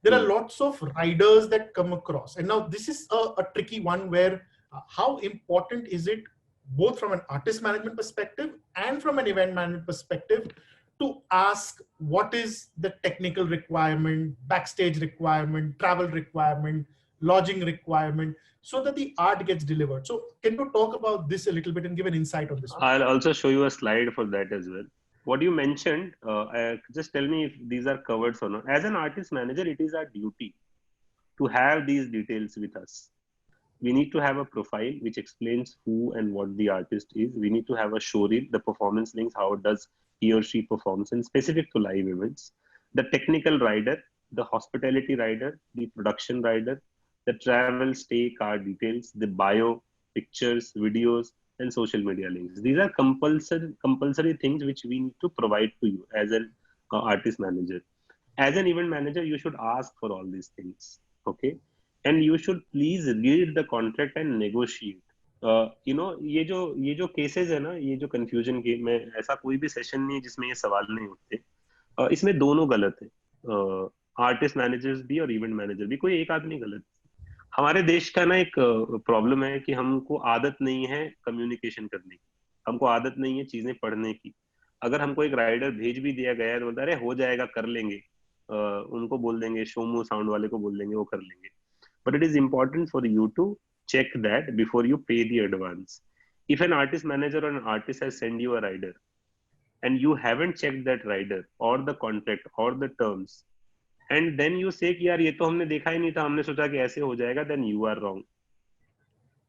there are lots of riders that come across. And now this is a tricky one where how important is it, both from an artist management perspective and from an event management perspective, to ask what is the technical requirement, backstage requirement, travel requirement, lodging requirement, so that the art gets delivered. So can you talk about this a little bit and give an insight on this one? I'll also show you a slide for that as well. What you mentioned, just tell me if these are covered or not. As an artist manager, it is our duty to have these details with us. We need to have a profile which explains who and what the artist is. We need to have a show reel, the performance links, how does he or she performs, and specific to live events. The technical rider, the hospitality rider, the production rider, the travel, stay, car details, the bio, pictures, videos, and social media links. These are compulsory things which we need to provide to you as an artist manager. As an event manager, you should ask for all these things, okay? And you should please read the contract and negotiate. ये जो cases है ना, ये जो confusion के में ऐसा कोई भी session नहीं है जिसमें ये सवाल नहीं होते. इसमें दोनों गलत है. Artist managers भी और event manager भी, कोई एक आदमी गलत. हमारे देश का ना एक प्रॉब्लम है कि हमको आदत नहीं है कम्युनिकेशन करने की, हमको आदत नहीं है चीजें पढ़ने की. अगर हमको एक राइडर भेज भी दिया गया है तो बोलता है अरे हो जाएगा, कर लेंगे, उनको बोल देंगे, शोमू साउंड वाले को बोल देंगे, वो कर लेंगे. But it is important for you to check that before you pay the advance. If an artist manager or an artist has sent you a rider and you haven't checked that rider or the contract or the terms, and then you say कि यार ये तो हमने देखा ही नहीं था, हमने सोचा कि ऐसे हो जाएगा, then you are wrong.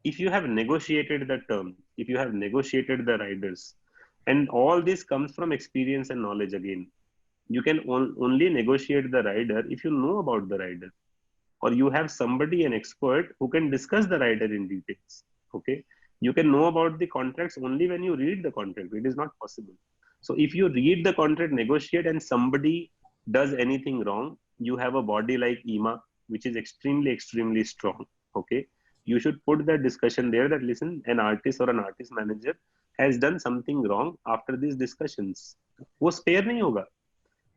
If you have negotiated the term, if you have negotiated the riders, and all this comes from experience and knowledge again, you can only negotiate the rider if you know about the rider, or you have somebody, an expert, who can discuss the rider in details. Okay, you can know about the contracts only when you read the contract. It is not possible. So if you read the contract, negotiate, and somebody does anything wrong, you have a body like IMA, which is extremely strong. Okay, you should put that discussion there that listen, an artist or an artist manager has done something wrong after these discussions. वो spare नहीं होगा,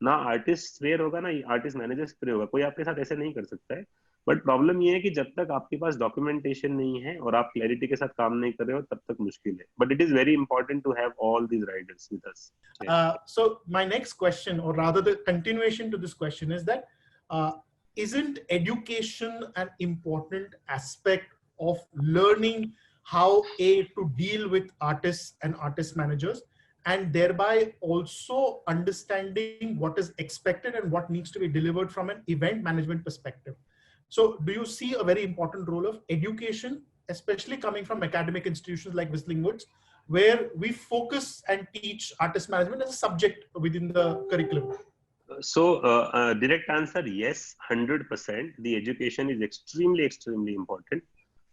ना artist spare होगा, ना artist manager spare होगा. कोई आपके साथ ऐसे नहीं कर सकता है. बट प्रॉब्लम ये है कि जब तक आपके पास डॉक्यूमेंटेशन नहीं है और आप क्लैरिटी के साथ काम नहीं कर रहे हो, तब तक मुश्किल है. But it is very important to have all these riders with us. So my next question, or rather the continuation to this question, is that isn't education an important aspect of learning how to deal with artists and artist managers, and thereby also understanding what is expected and what needs to be delivered from an event management perspective? So do you see a very important role of education, especially coming from academic institutions like Whistling Woods, where we focus and teach artist management as a subject within the curriculum? So direct answer, yes, 100%. The education is extremely important.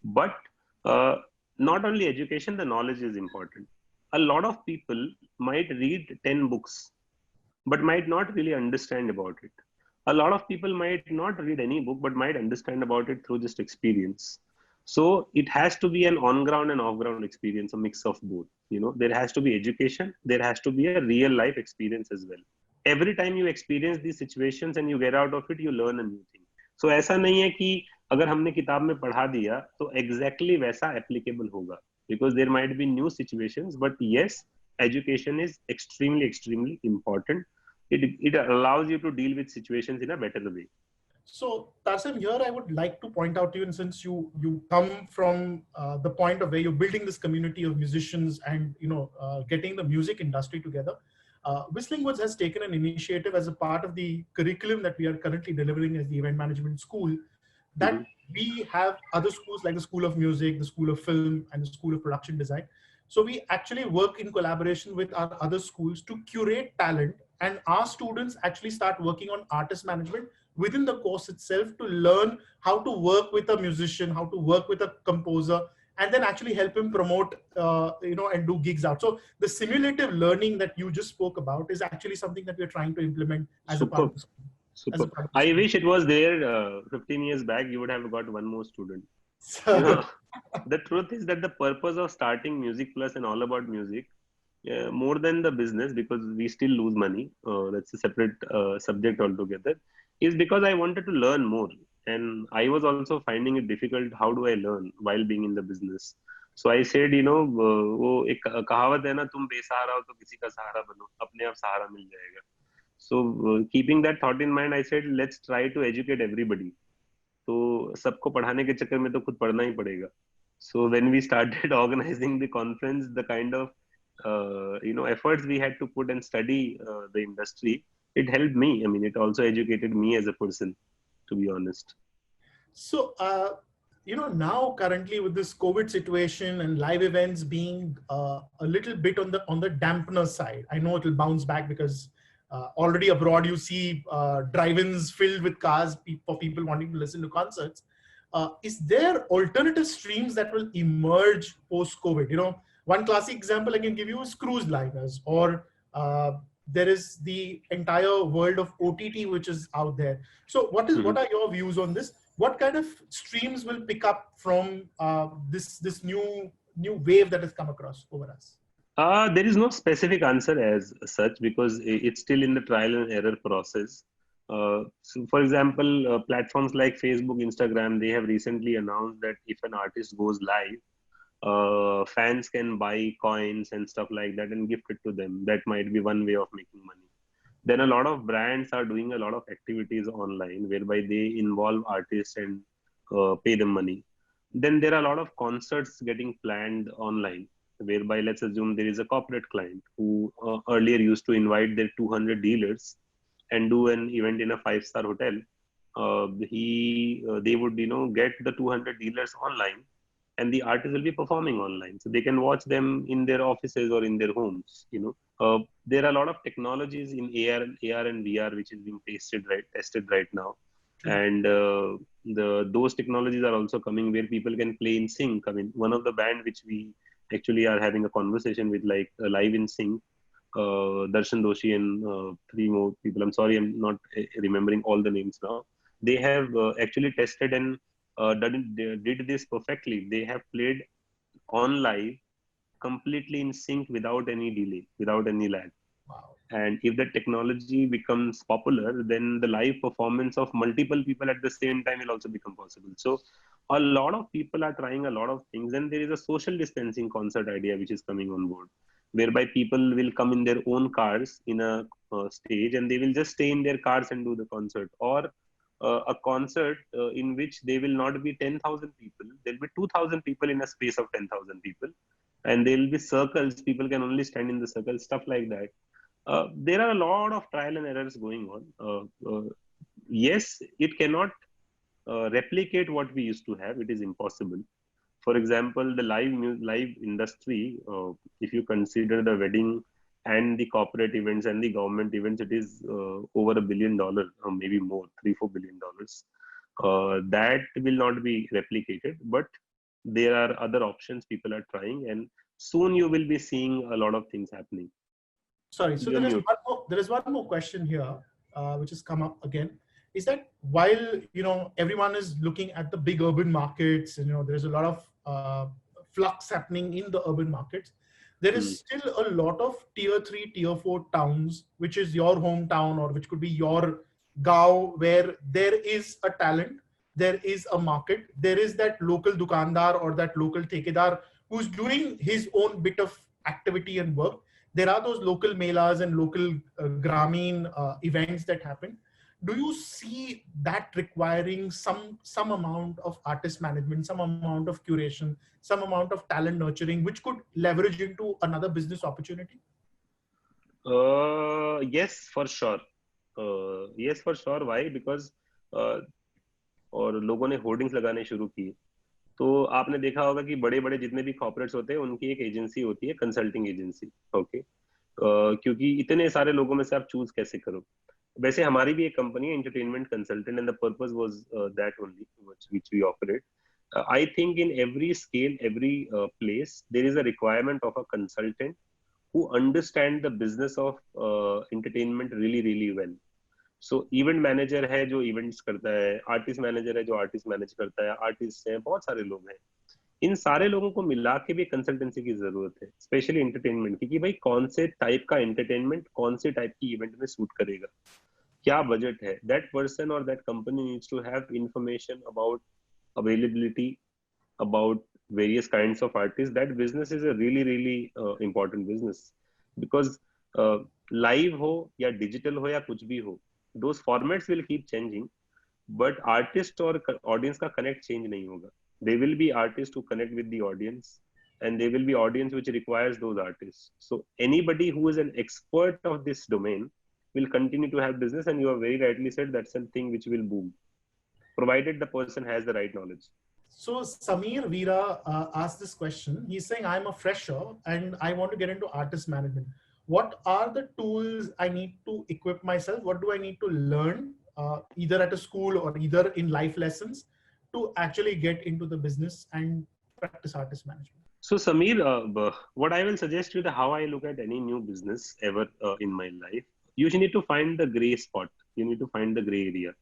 But not only education, the knowledge is important. A lot of people might read 10 books, but might not really understand about it. A lot of people might not read any book, but might understand about it through just experience. So it has to be an on-ground and off-ground experience, a mix of both. There has to be education, there has to be a real life experience as well. Every time you experience these situations and you get out of it, you learn a new thing. So ऐसा नहीं है कि अगर हमने किताब में पढ़ा दिया तो exactly वैसा applicable होगा. because there might be new situations. But yes, education is extremely important. It allows you to deal with situations in a better way. So, Tarsame, here I would like to point out to you, and since you come from the point of where you're building this community of musicians and getting the music industry together, Whistling Woods has taken an initiative as a part of the curriculum that we are currently delivering as the event management school, that Mhm. we have other schools like the School of Music, the School of Film, and the School of Production Design. So we actually work in collaboration with our other schools to curate talent, and our students actually start working on artist management within the course itself to learn how to work with a musician, how to work with a composer, and then actually help him promote, and do gigs out. So the simulative learning that you just spoke about is actually something that we're trying to implement as a part Super. of the school. As Super. a part of the I school. wish it was there 15 years back. You would have got one more student. You So, know, the truth is that the purpose of starting Music Plus and All About Music, more than the business, because we still lose money, that's a separate subject altogether, is because I wanted to learn more. And I was also finding it difficult. How do I learn while being in the business? So I said, वो एक कहावत है ना, तुम बेसहारा हो तो किसी का सहारा बनो, अपने आप सहारा मिल जाएगा. So keeping that thought in mind, I said, let's try to educate everybody. तो सबको पढ़ाने के चक्कर में तो खुद पढ़ना ही पड़ेगा. So when we started organizing the conference, the kind of efforts we had to put and study the industry, it helped me. I mean, it also educated me as a person, to be honest. So, now currently with this COVID situation and live events being a little bit on the dampener side, I know it'll bounce back because already abroad you see drive-ins filled with cars for people wanting to listen to concerts. Is there alternative streams that will emerge post-COVID? One classic example I can give you is cruise liners, or there is the entire world of OTT which is out there. So, what are your views on this? What kind of streams will pick up from this new wave that has come across over us? There is no specific answer as such, because it's still in the trial and error process. So for example, platforms like Facebook, Instagram, they have recently announced that if an artist goes live, fans can buy coins and stuff like that and gift it to them. That might be one way of making money. Then a lot of brands are doing a lot of activities online whereby they involve artists and pay them money. Then there are a lot of concerts getting planned online, whereby let's assume there is a corporate client who earlier used to invite their 200 dealers and do an event in a 5-star hotel. They would get the 200 dealers online, and the artist will be performing online, so they can watch them in their offices or in their homes. There are a lot of technologies in AR and VR which is being tested right now. And those technologies are also coming where people can play in sync. I mean, one of the band which we actually are having a conversation with, like live in sync, Darshan Doshi and 3 more people. I'm sorry, I'm not remembering all the names now. They have actually tested and did this perfectly. They have played on live completely in sync without any delay, without any lag. Wow. And if the technology becomes popular, then the live performance of multiple people at the same time will also become possible. So a lot of people are trying a lot of things, and there is a social distancing concert idea which is coming on board, whereby people will come in their own cars in a stage, and they will just stay in their cars and do the concert. Or a concert in which they will not be 10,000 people, there'll be 2,000 people in a space of 10,000 people, and there will be circles, people can only stand in the circle, stuff like that. There are a lot of trial and errors going on. Yes, it cannot replicate what we used to have. It is impossible. For example, the live industry, if you consider the wedding and the corporate events and the government events, it is over $1 billion, or maybe more, $3-4 billion. That will not be replicated, but there are other options people are trying, and soon you will be seeing a lot of things happening. Sorry, so there is one more question here, which has come up again. Is that while everyone is looking at the big urban markets, and there is a lot of flux happening in the urban markets, there is still a lot of tier 3, tier 4 towns, which is your hometown or which could be your gao, where there is a talent, there is a market, there is that local dukandar or that local thekedar who's doing his own bit of activity and work. There are those local melas and local Grameen events that happen. Do you see that requiring some amount of artist management, some amount of curation, some amount of talent nurturing, which could leverage into another business opportunity? Yes, for sure. Yes, for sure. Why? Because और लोगों ने hoardings लगाने शुरू किए, तो आपने देखा होगा कि बड़े बड़े जितने भी कॉर्पोरेट्स होते हैं उनकी एक एजेंसी होती है, कंसल्टिंग एजेंसी. ओके, क्योंकि इतने सारे लोगों में से आप चूज कैसे करो. वैसे हमारी भी एक कंपनी है, entertainment consultant, and the purpose was that only which we operate. I think in every scale, every place, there is a requirement of a consultant who understand the business of entertainment really, really well. So event manager है जो events करता है, artist manager है जो artist manage करता है, artists हैं, बहुत सारे लोग हैं. इन सारे लोगों को मिला के भी कंसल्टेंसी की जरूरत है, स्पेशली एंटरटेनमेंट की, कि भाई कौन से टाइप का एंटरटेनमेंट कौन से टाइप की इवेंट में सूट करेगा, क्या बजट है. दैट पर्सन और that company needs to have information about availability, about various kinds of artists. That business is a really, really important business, because live हो या digital हो या कुछ भी हो, those formats will keep changing, but artist और audience का connect change नहीं होगा. There will be artists who connect with the audience, and there will be audience which requires those artists. So anybody who is an expert of this domain will continue to have business, and you have very rightly said that's something which will boom, provided the person has the right knowledge. So Samir Veera asked this question. He's saying, I'm a fresher and I want to get into artist management. What are the tools I need to equip myself? What do I need to learn, either at a school or either in life lessons, to actually get into the business and practice artist management? So Samir, what I will suggest you, the how I look at any new business ever in my life, you need to find the gray spot. You need to find the gray area.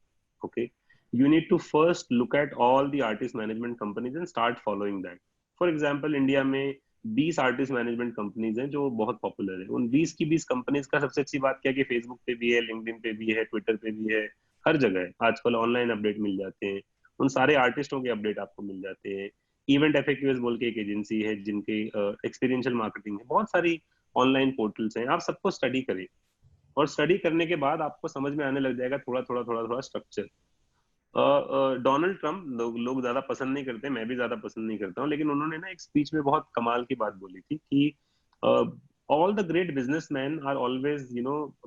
Okay. You need to first look at all the artist management companies and start following that. For example, India में 20 artist management companies हैं जो बहुत popular है. उन 20 की 20 companies का सबसे अच्छी बात क्या है कि फेसबुक पे भी है, लिंक्डइन पे भी है, ट्विटर पे भी है, हर जगह है. आजकल ऑनलाइन अपडेट मिल जाते हैं, उन सारे आर्टिस्टों के अपडेट आपको मिल जाते हैं. इवेंट एफएक्यूएस बोल के एक एजेंसी है जिनके एक्सपीरियंशियल मार्केटिंग है. बहुत सारी ऑनलाइन पोर्टल्स हैं. आप सबको स्टडी करें, और स्टडी करने के बाद आपको समझ में आने लग जाएगा थोड़ा थोड़ा स्ट्रक्चर. डोनाल्ड ट्रम्प लोग ज्यादा पसंद नहीं करते, मैं भी ज्यादा पसंद नहीं करता हूँ, लेकिन उन्होंने ना एक स्पीच में बहुत कमाल की बात बोली थी कि all the great businessman are always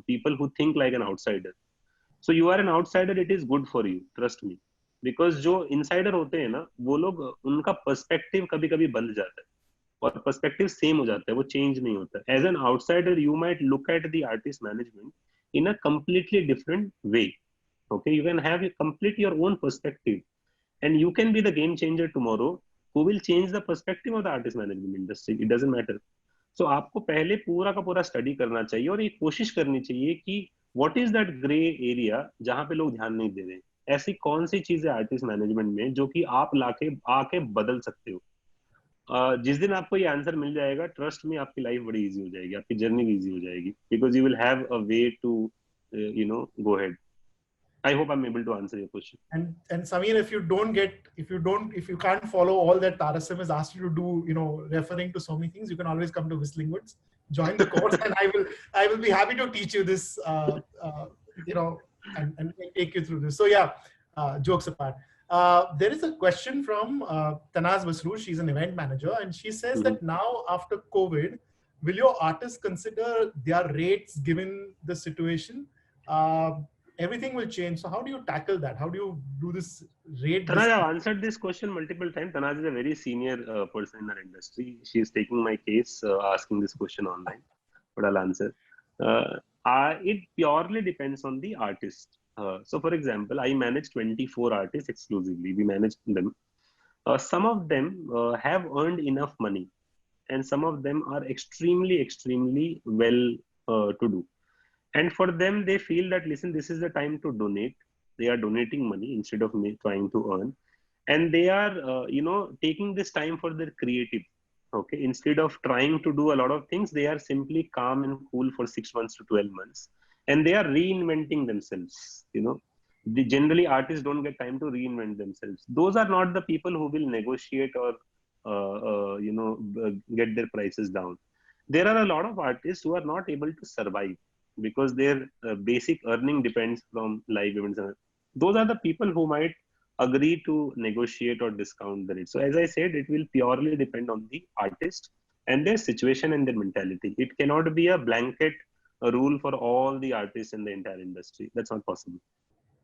people who think like an outsider. So you are an outsider, it is good for you, trust me. Because जो इनसाइडर होते हैं ना, वो लोग, उनका पर्सपेक्टिव कभी कभी बदल जाता है, और पर्सपेक्टिव सेम हो जाता है, वो चेंज नहीं होता. As an outsider you might look at the artist management in a completely different way. Okay, you can have a complete your own perspective, and you can be the game changer tomorrow who will change the perspective of the artist management industry. It doesn't matter. So आपको पहले पूरा का पूरा study करना चाहिए, और ये कोशिश करनी चाहिए कि what is that gray area जहाँ पे लोग ध्यान नहीं दे रहे. ऐसी कौन सी चीज है आर्टिस्ट मैनेजमेंट में जो कि आप लाके आके बदल सकते हो. जिस दिन आपको ये आंसर मिल जाएगा, ट्रस्ट में आपकी लाइफ बड़ी इजी हो जाएगी, आपकी जर्नी भी इजी हो जाएगी, because you will have a way to go head. I hope I'm able to answer your question. And Samir, if you can't follow all that Tarsame has asked you to do, referring to so many things, you can always come to Whistling Woods, join the course, and I will be happy to teach you this, and take you through this. So yeah, jokes apart. There is a question from Tanaz Basroor. She's an event manager, and she says that now after COVID, will your artists consider their rates given the situation? Everything will change. So how do you tackle that? How do you do this rate? Tanaz, I've answered this question multiple times. Tanaz is a very senior person in our industry. She is taking my case, asking this question online, but I'll answer. It purely depends on the artist. So for example, I manage 24 artists exclusively. We manage them. Some of them have earned enough money, and some of them are extremely well to do. And for them, they feel that, listen, this is the time to donate. They are donating money instead of me trying to earn. And they are, taking this time for their creative. Okay. Instead of trying to do a lot of things, they are simply calm and cool for 6 months to 12 months. And they are reinventing themselves. Generally, artists don't get time to reinvent themselves. Those are not the people who will negotiate or get their prices down. There are a lot of artists who are not able to survive because their basic earning depends from live events. Those are the people who might agree to negotiate or discount the rate. So as I said, it will purely depend on the artist and their situation and their mentality. It cannot be a blanket rule for all the artists in the entire industry. That's not possible.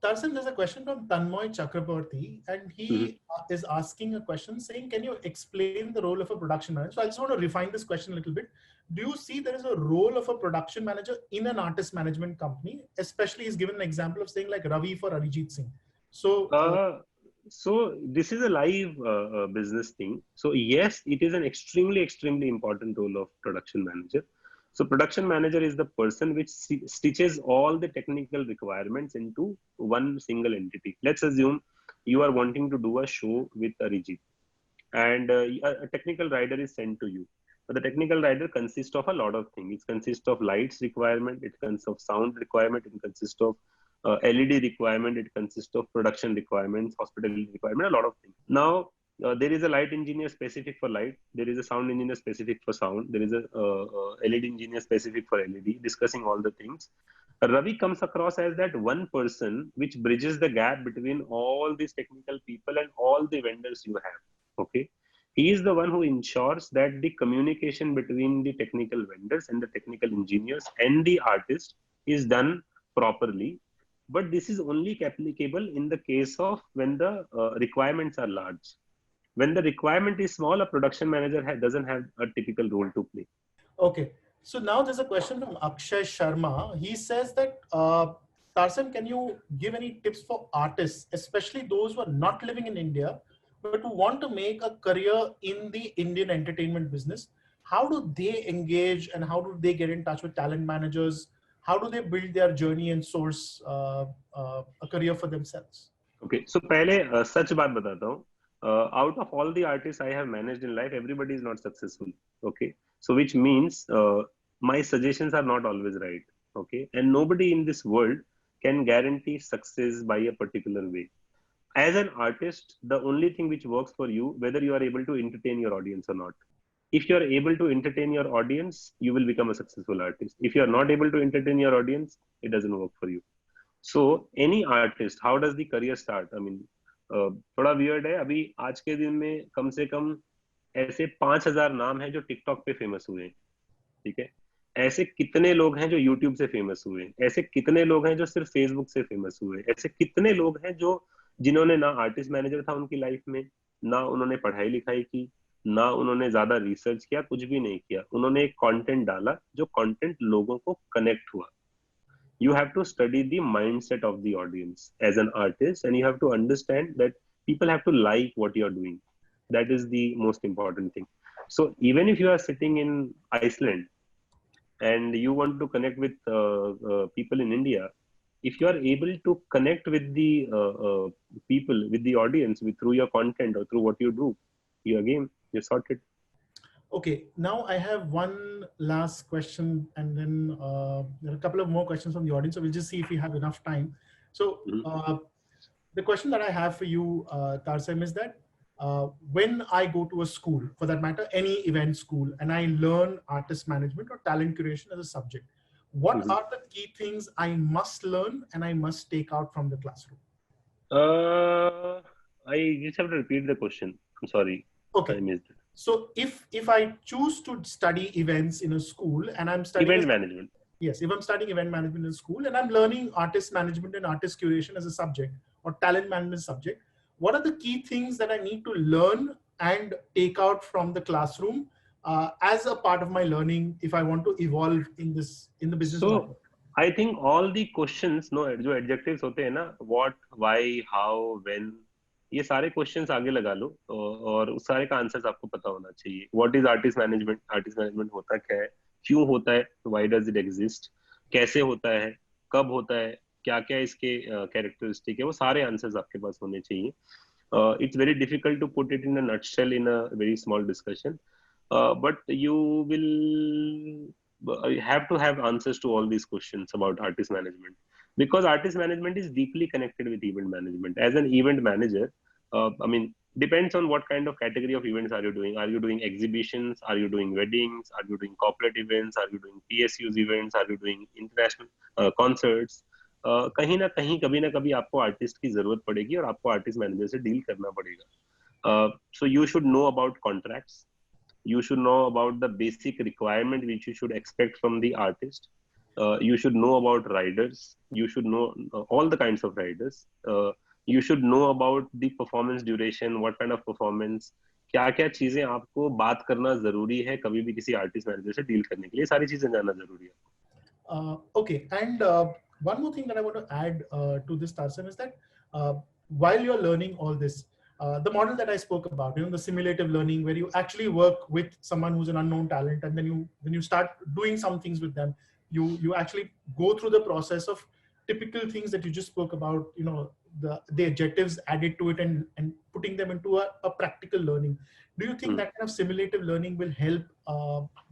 Tarsame, there's a question from Tanmoy Chakraborty, and Mhm. he is asking a question saying, can you explain the role of a production manager? So I just want to refine this question a little bit. Do you see there is a role of a production manager in an artist management company? Especially, he's given an example of saying like Ravi for Arijit Singh. So, So this is a live business thing. So yes, it is an extremely important role of production manager. So production manager is the person which stitches all the technical requirements into one single entity. Let's assume you are wanting to do a show with Arijit, and a technical rider is sent to you. But the technical rider consists of a lot of things. It consists of lights requirement, it consists of sound requirement, it consists of LED requirement, it consists of production requirements, hospitality requirement, a lot of things. Now, there is a light engineer specific for light, there is a sound engineer specific for sound, there is a LED engineer specific for LED, discussing all the things. Ravi comes across as that one person which bridges the gap between all these technical people and all the vendors you have. Okay, he is the one who ensures that the communication between the technical vendors and the technical engineers and the artist is done properly. But this is only applicable in the case of when the requirements are large. When the requirement is small, a production manager doesn't have a typical role to play. okay. So now there's a question from Akshay Sharma. He says that, Tarsam, can you give any tips for artists, especially those who are not living in India, but who want to make a career in the Indian entertainment business? How do they engage and how do they get in touch with talent managers? How do they build their journey and source a career for themselves? Okay, so पहले सच बात बताता हूँ. Out of all the artists I have managed in life, everybody is not successful. Okay, so which means my suggestions are not always right. Okay, and nobody in this world can guarantee success by a particular way. As an artist, the only thing which works for you, whether you are able to entertain your audience or not. If you are able to entertain your audience, you will become a successful artist. If you are not able to entertain your audience, it doesn't work for you. So any artist, how does the career start? I mean, थोड़ा weird है. अभी आज के दिन में कम से कम ऐसे 5,000 नाम हैं जो टिकटॉक पे फेमस हुए हैं. ठीक है, ऐसे कितने लोग हैं जो यूट्यूब से फेमस हुए हैं, ऐसे कितने लोग हैं जो सिर्फ फेसबुक से फेमस हुए, ऐसे कितने लोग हैं जो जिन्होंने ना आर्टिस्ट मैनेजर था उनकी लाइफ में, ना उन्होंने पढ़ाई लिखाई की, ना उन्होंने ज्यादा रिसर्च किया, कुछ भी नहीं किया, उन्होंने एक कंटेंट डाला जो कंटेंट लोगों को कनेक्ट हुआ. You have to study the mindset of the audience as an artist, and you have to understand that people have to like what you're doing. That is the most important thing. So even if you are sitting in Iceland and you want to connect with people in India, if you are able to connect with the people, with the audience, through your content or through what you do, you're game, you're sorted. Okay, now I have one last question, and then there are a couple of more questions from the audience. So we'll just see if we have enough time. So the question that I have for you, Tarsame, is that when I go to a school, for that matter, any event school, and I learn artist management or talent curation as a subject, what are the key things I must learn and I must take out from the classroom? I just have to repeat the question. I'm sorry. Okay. I missed it. So if I choose to study events in a school and I'm studying event management. Yes, if I'm studying event management in school and I'm learning artist management and artist curation as a subject or talent management subject, what are the key things that I need to learn and take out from the classroom as a part of my learning if I want to evolve in the business? So I think all the questions, no, जो adjectives होते हैं ना, what, why, how, when, ये सारे questions आगे लगा लो और उस सारे का आंसर्स आपको पता होना चाहिए. What is artist management, artist management होता क्या है, क्यों होता है, व्हाई डज इट एग्जिस्ट, कैसे होता है, कब होता है, क्या क्या इसके कैरेक्टरिस्टिक है, वो सारे आंसर्स आपके पास होने चाहिए. It's very difficult to put it in a nutshell in a very small discussion, but you will have to have answers to all these questions about artist management, because artist management is deeply connected with event management. As an event manager, I mean, depends on what kind of category of events are you doing. Are you doing exhibitions? Are you doing weddings? Are you doing corporate events? Are you doing PSUs events? Are you doing international concerts? कहीं ना कहीं कभी ना कभी आपको artist की जरूरत पड़ेगी और आपको आर्टिस्ट मैनेजर से डील करना पड़ेगा. So you should know about contracts. You should know about the basic requirement which you should expect from the artist. You should know about riders. You should know all the kinds of riders. You should know about the performance duration, what kind of performance, क्या क्या चीजें आपको बात करना जरूरी है कभी भी किसी आर्टिस्ट मैनेजर से डील करने के लिए, सारी चीजें जानना जरूरी है. Okay, and one more thing that I want to add to this, Tarsame, is that while you're learning all this, the model that I spoke about, the simulative learning, where you actually work with someone who's an unknown talent, and then you start doing some things with them, you actually go through the process of typical things that you just spoke about, the adjectives added to it, and putting them into a practical learning. Do you think that kind of simulative learning will help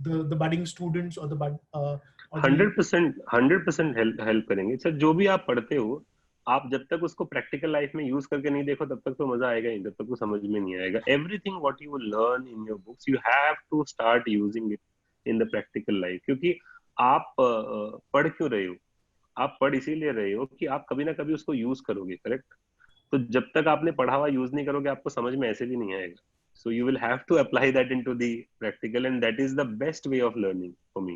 the budding students or the 100% help करेंगे sir. जो भी आप पढ़ते हो, आप जब तक उसको प्रैक्टिकल लाइफ में यूज करके नहीं देखो तब तक तो मजा आएगा नहीं, तब तक तो समझ में नहीं आएगा. Everything what you learn in your books you have to start using it in the practical life. क्योंकि आप पढ़ क्यों रहे हो? आप पढ़ इसीलिए रहे हो कि आप कभी ना कभी उसको यूज करोगे, करेक्ट? तो जब तक आपने पढ़ा हुआ यूज नहीं करोगे आपको समझ में ऐसे भी नहीं आएगा. So you will have to apply that into the practical, and that is the best way of learning for me,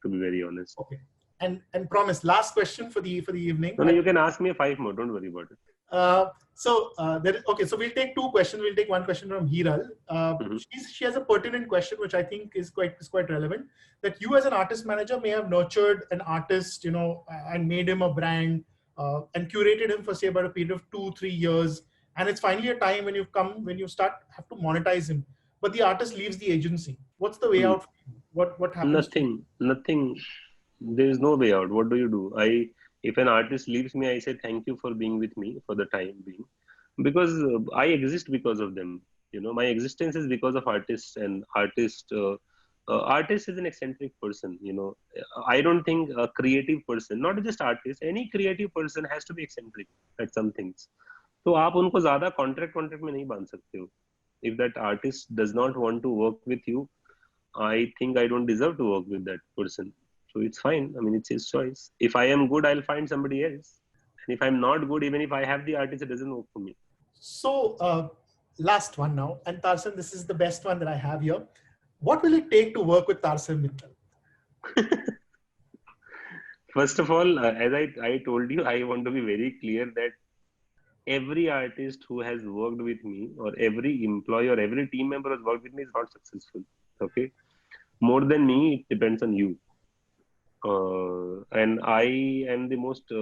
to be very honest. Okay. And promise, last question for the evening. No, you can ask me 5 more. Don't worry about it. So we'll take 2 questions. We'll take one question from Hiral. She has a pertinent question, which I think is quite relevant. That you, as an artist manager, may have nurtured an artist, and made him a brand, and curated him for, say, about a period of 2-3 years. And it's finally a time when you have to monetize him, but the artist leaves the agency. What's the way out? What happens? Nothing. There is no way out. What do you do? If an artist leaves me, I say thank you for being with me for the time being, because I exist because of them. My existence is because of artists, and artist is an eccentric person. I don't think a creative person, not just artist, any creative person has to be eccentric at some things. तो आप उनको ज्यादा contract में नहीं बांध सकते हो. If that artist does not want to work with you, I think I don't deserve to work with that person. So it's fine. I mean, it's his choice. If I am good, I'll find somebody else. And if I'm not good, even if I have the artist, it doesn't work for me. So last one now. And Tarsame, this is the best one that I have here. What will it take to work with Tarsame Mittal? First of all, as I told you, I want to be very clear that every artist who has worked with me, or every employee or every team member who has worked with me, is not successful. Okay? More than me, it depends on you. And I am the most,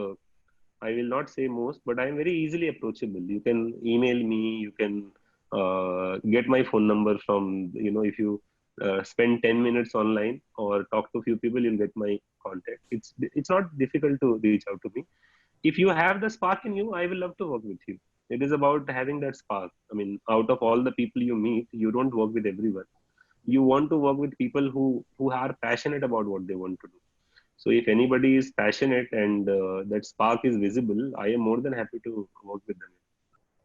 I will not say most, but I am very easily approachable. You can email me, you can get my phone number from, if you spend 10 minutes online or talk to a few people, you'll get my contact. It's not difficult to reach out to me. If you have the spark in you, I will love to work with you. It is about having that spark. I mean, out of all the people you meet, you don't work with everyone. You want to work with people who are passionate about what they want to do. So if anybody is passionate and that spark is visible, I am more than happy to work with them.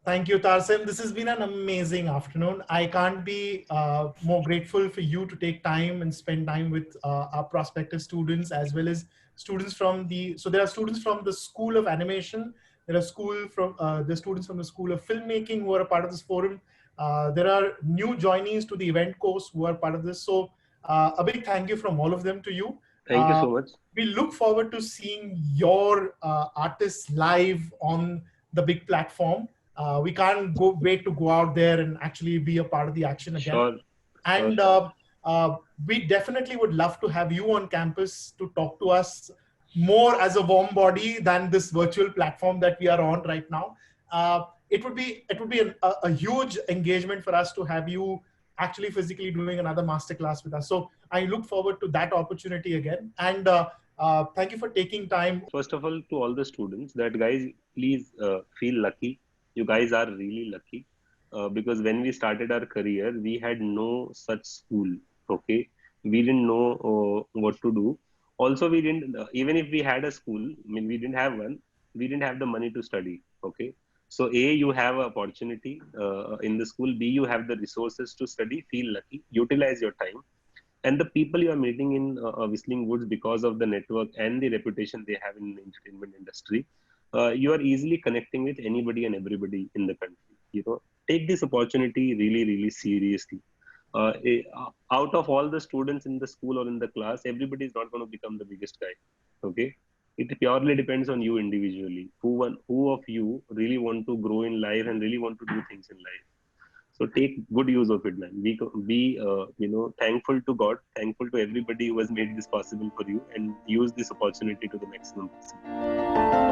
Thank you, Tarsame. This has been an amazing afternoon. I can't be more grateful for you to take time and spend time with our prospective students, as well as students from there are students from the School of Animation. There are students from the School of Filmmaking who are a part of this forum. There are new joinees to the event course who are part of this. So a big thank you from all of them to you. Thank you so much. We look forward to seeing your artists live on the big platform. We can't wait to go out there and actually be a part of the action again. Sure. And we definitely would love to have you on campus to talk to us more as a warm body than this virtual platform that we are on right now. It would be a huge engagement for us to have you actually physically doing another masterclass with us. So I look forward to that opportunity again. And thank you for taking time. First of all, to all the students, that guys, please feel lucky. You guys are really lucky, because when we started our career, we had no such school. Okay, we didn't know what to do. Also, we didn't, even if we had a school, I mean, we didn't have one. We didn't have the money to study. Okay, So A, you have an opportunity in the school. B, you have the resources to study. Feel lucky, utilize your time. And the people you are meeting in Whistling Woods, because of the network and the reputation they have in the entertainment industry, you are easily connecting with anybody and everybody in the country. You know, take this opportunity really, really seriously. Out of all the students in the school or in the class, everybody is not going to become the biggest guy. Okay, it purely depends on you individually. Who of you really want to grow in life and really want to do things in life. So take good use of it, man. Be thankful to God, thankful to everybody who has made this possible for you, and use this opportunity to the maximum possible.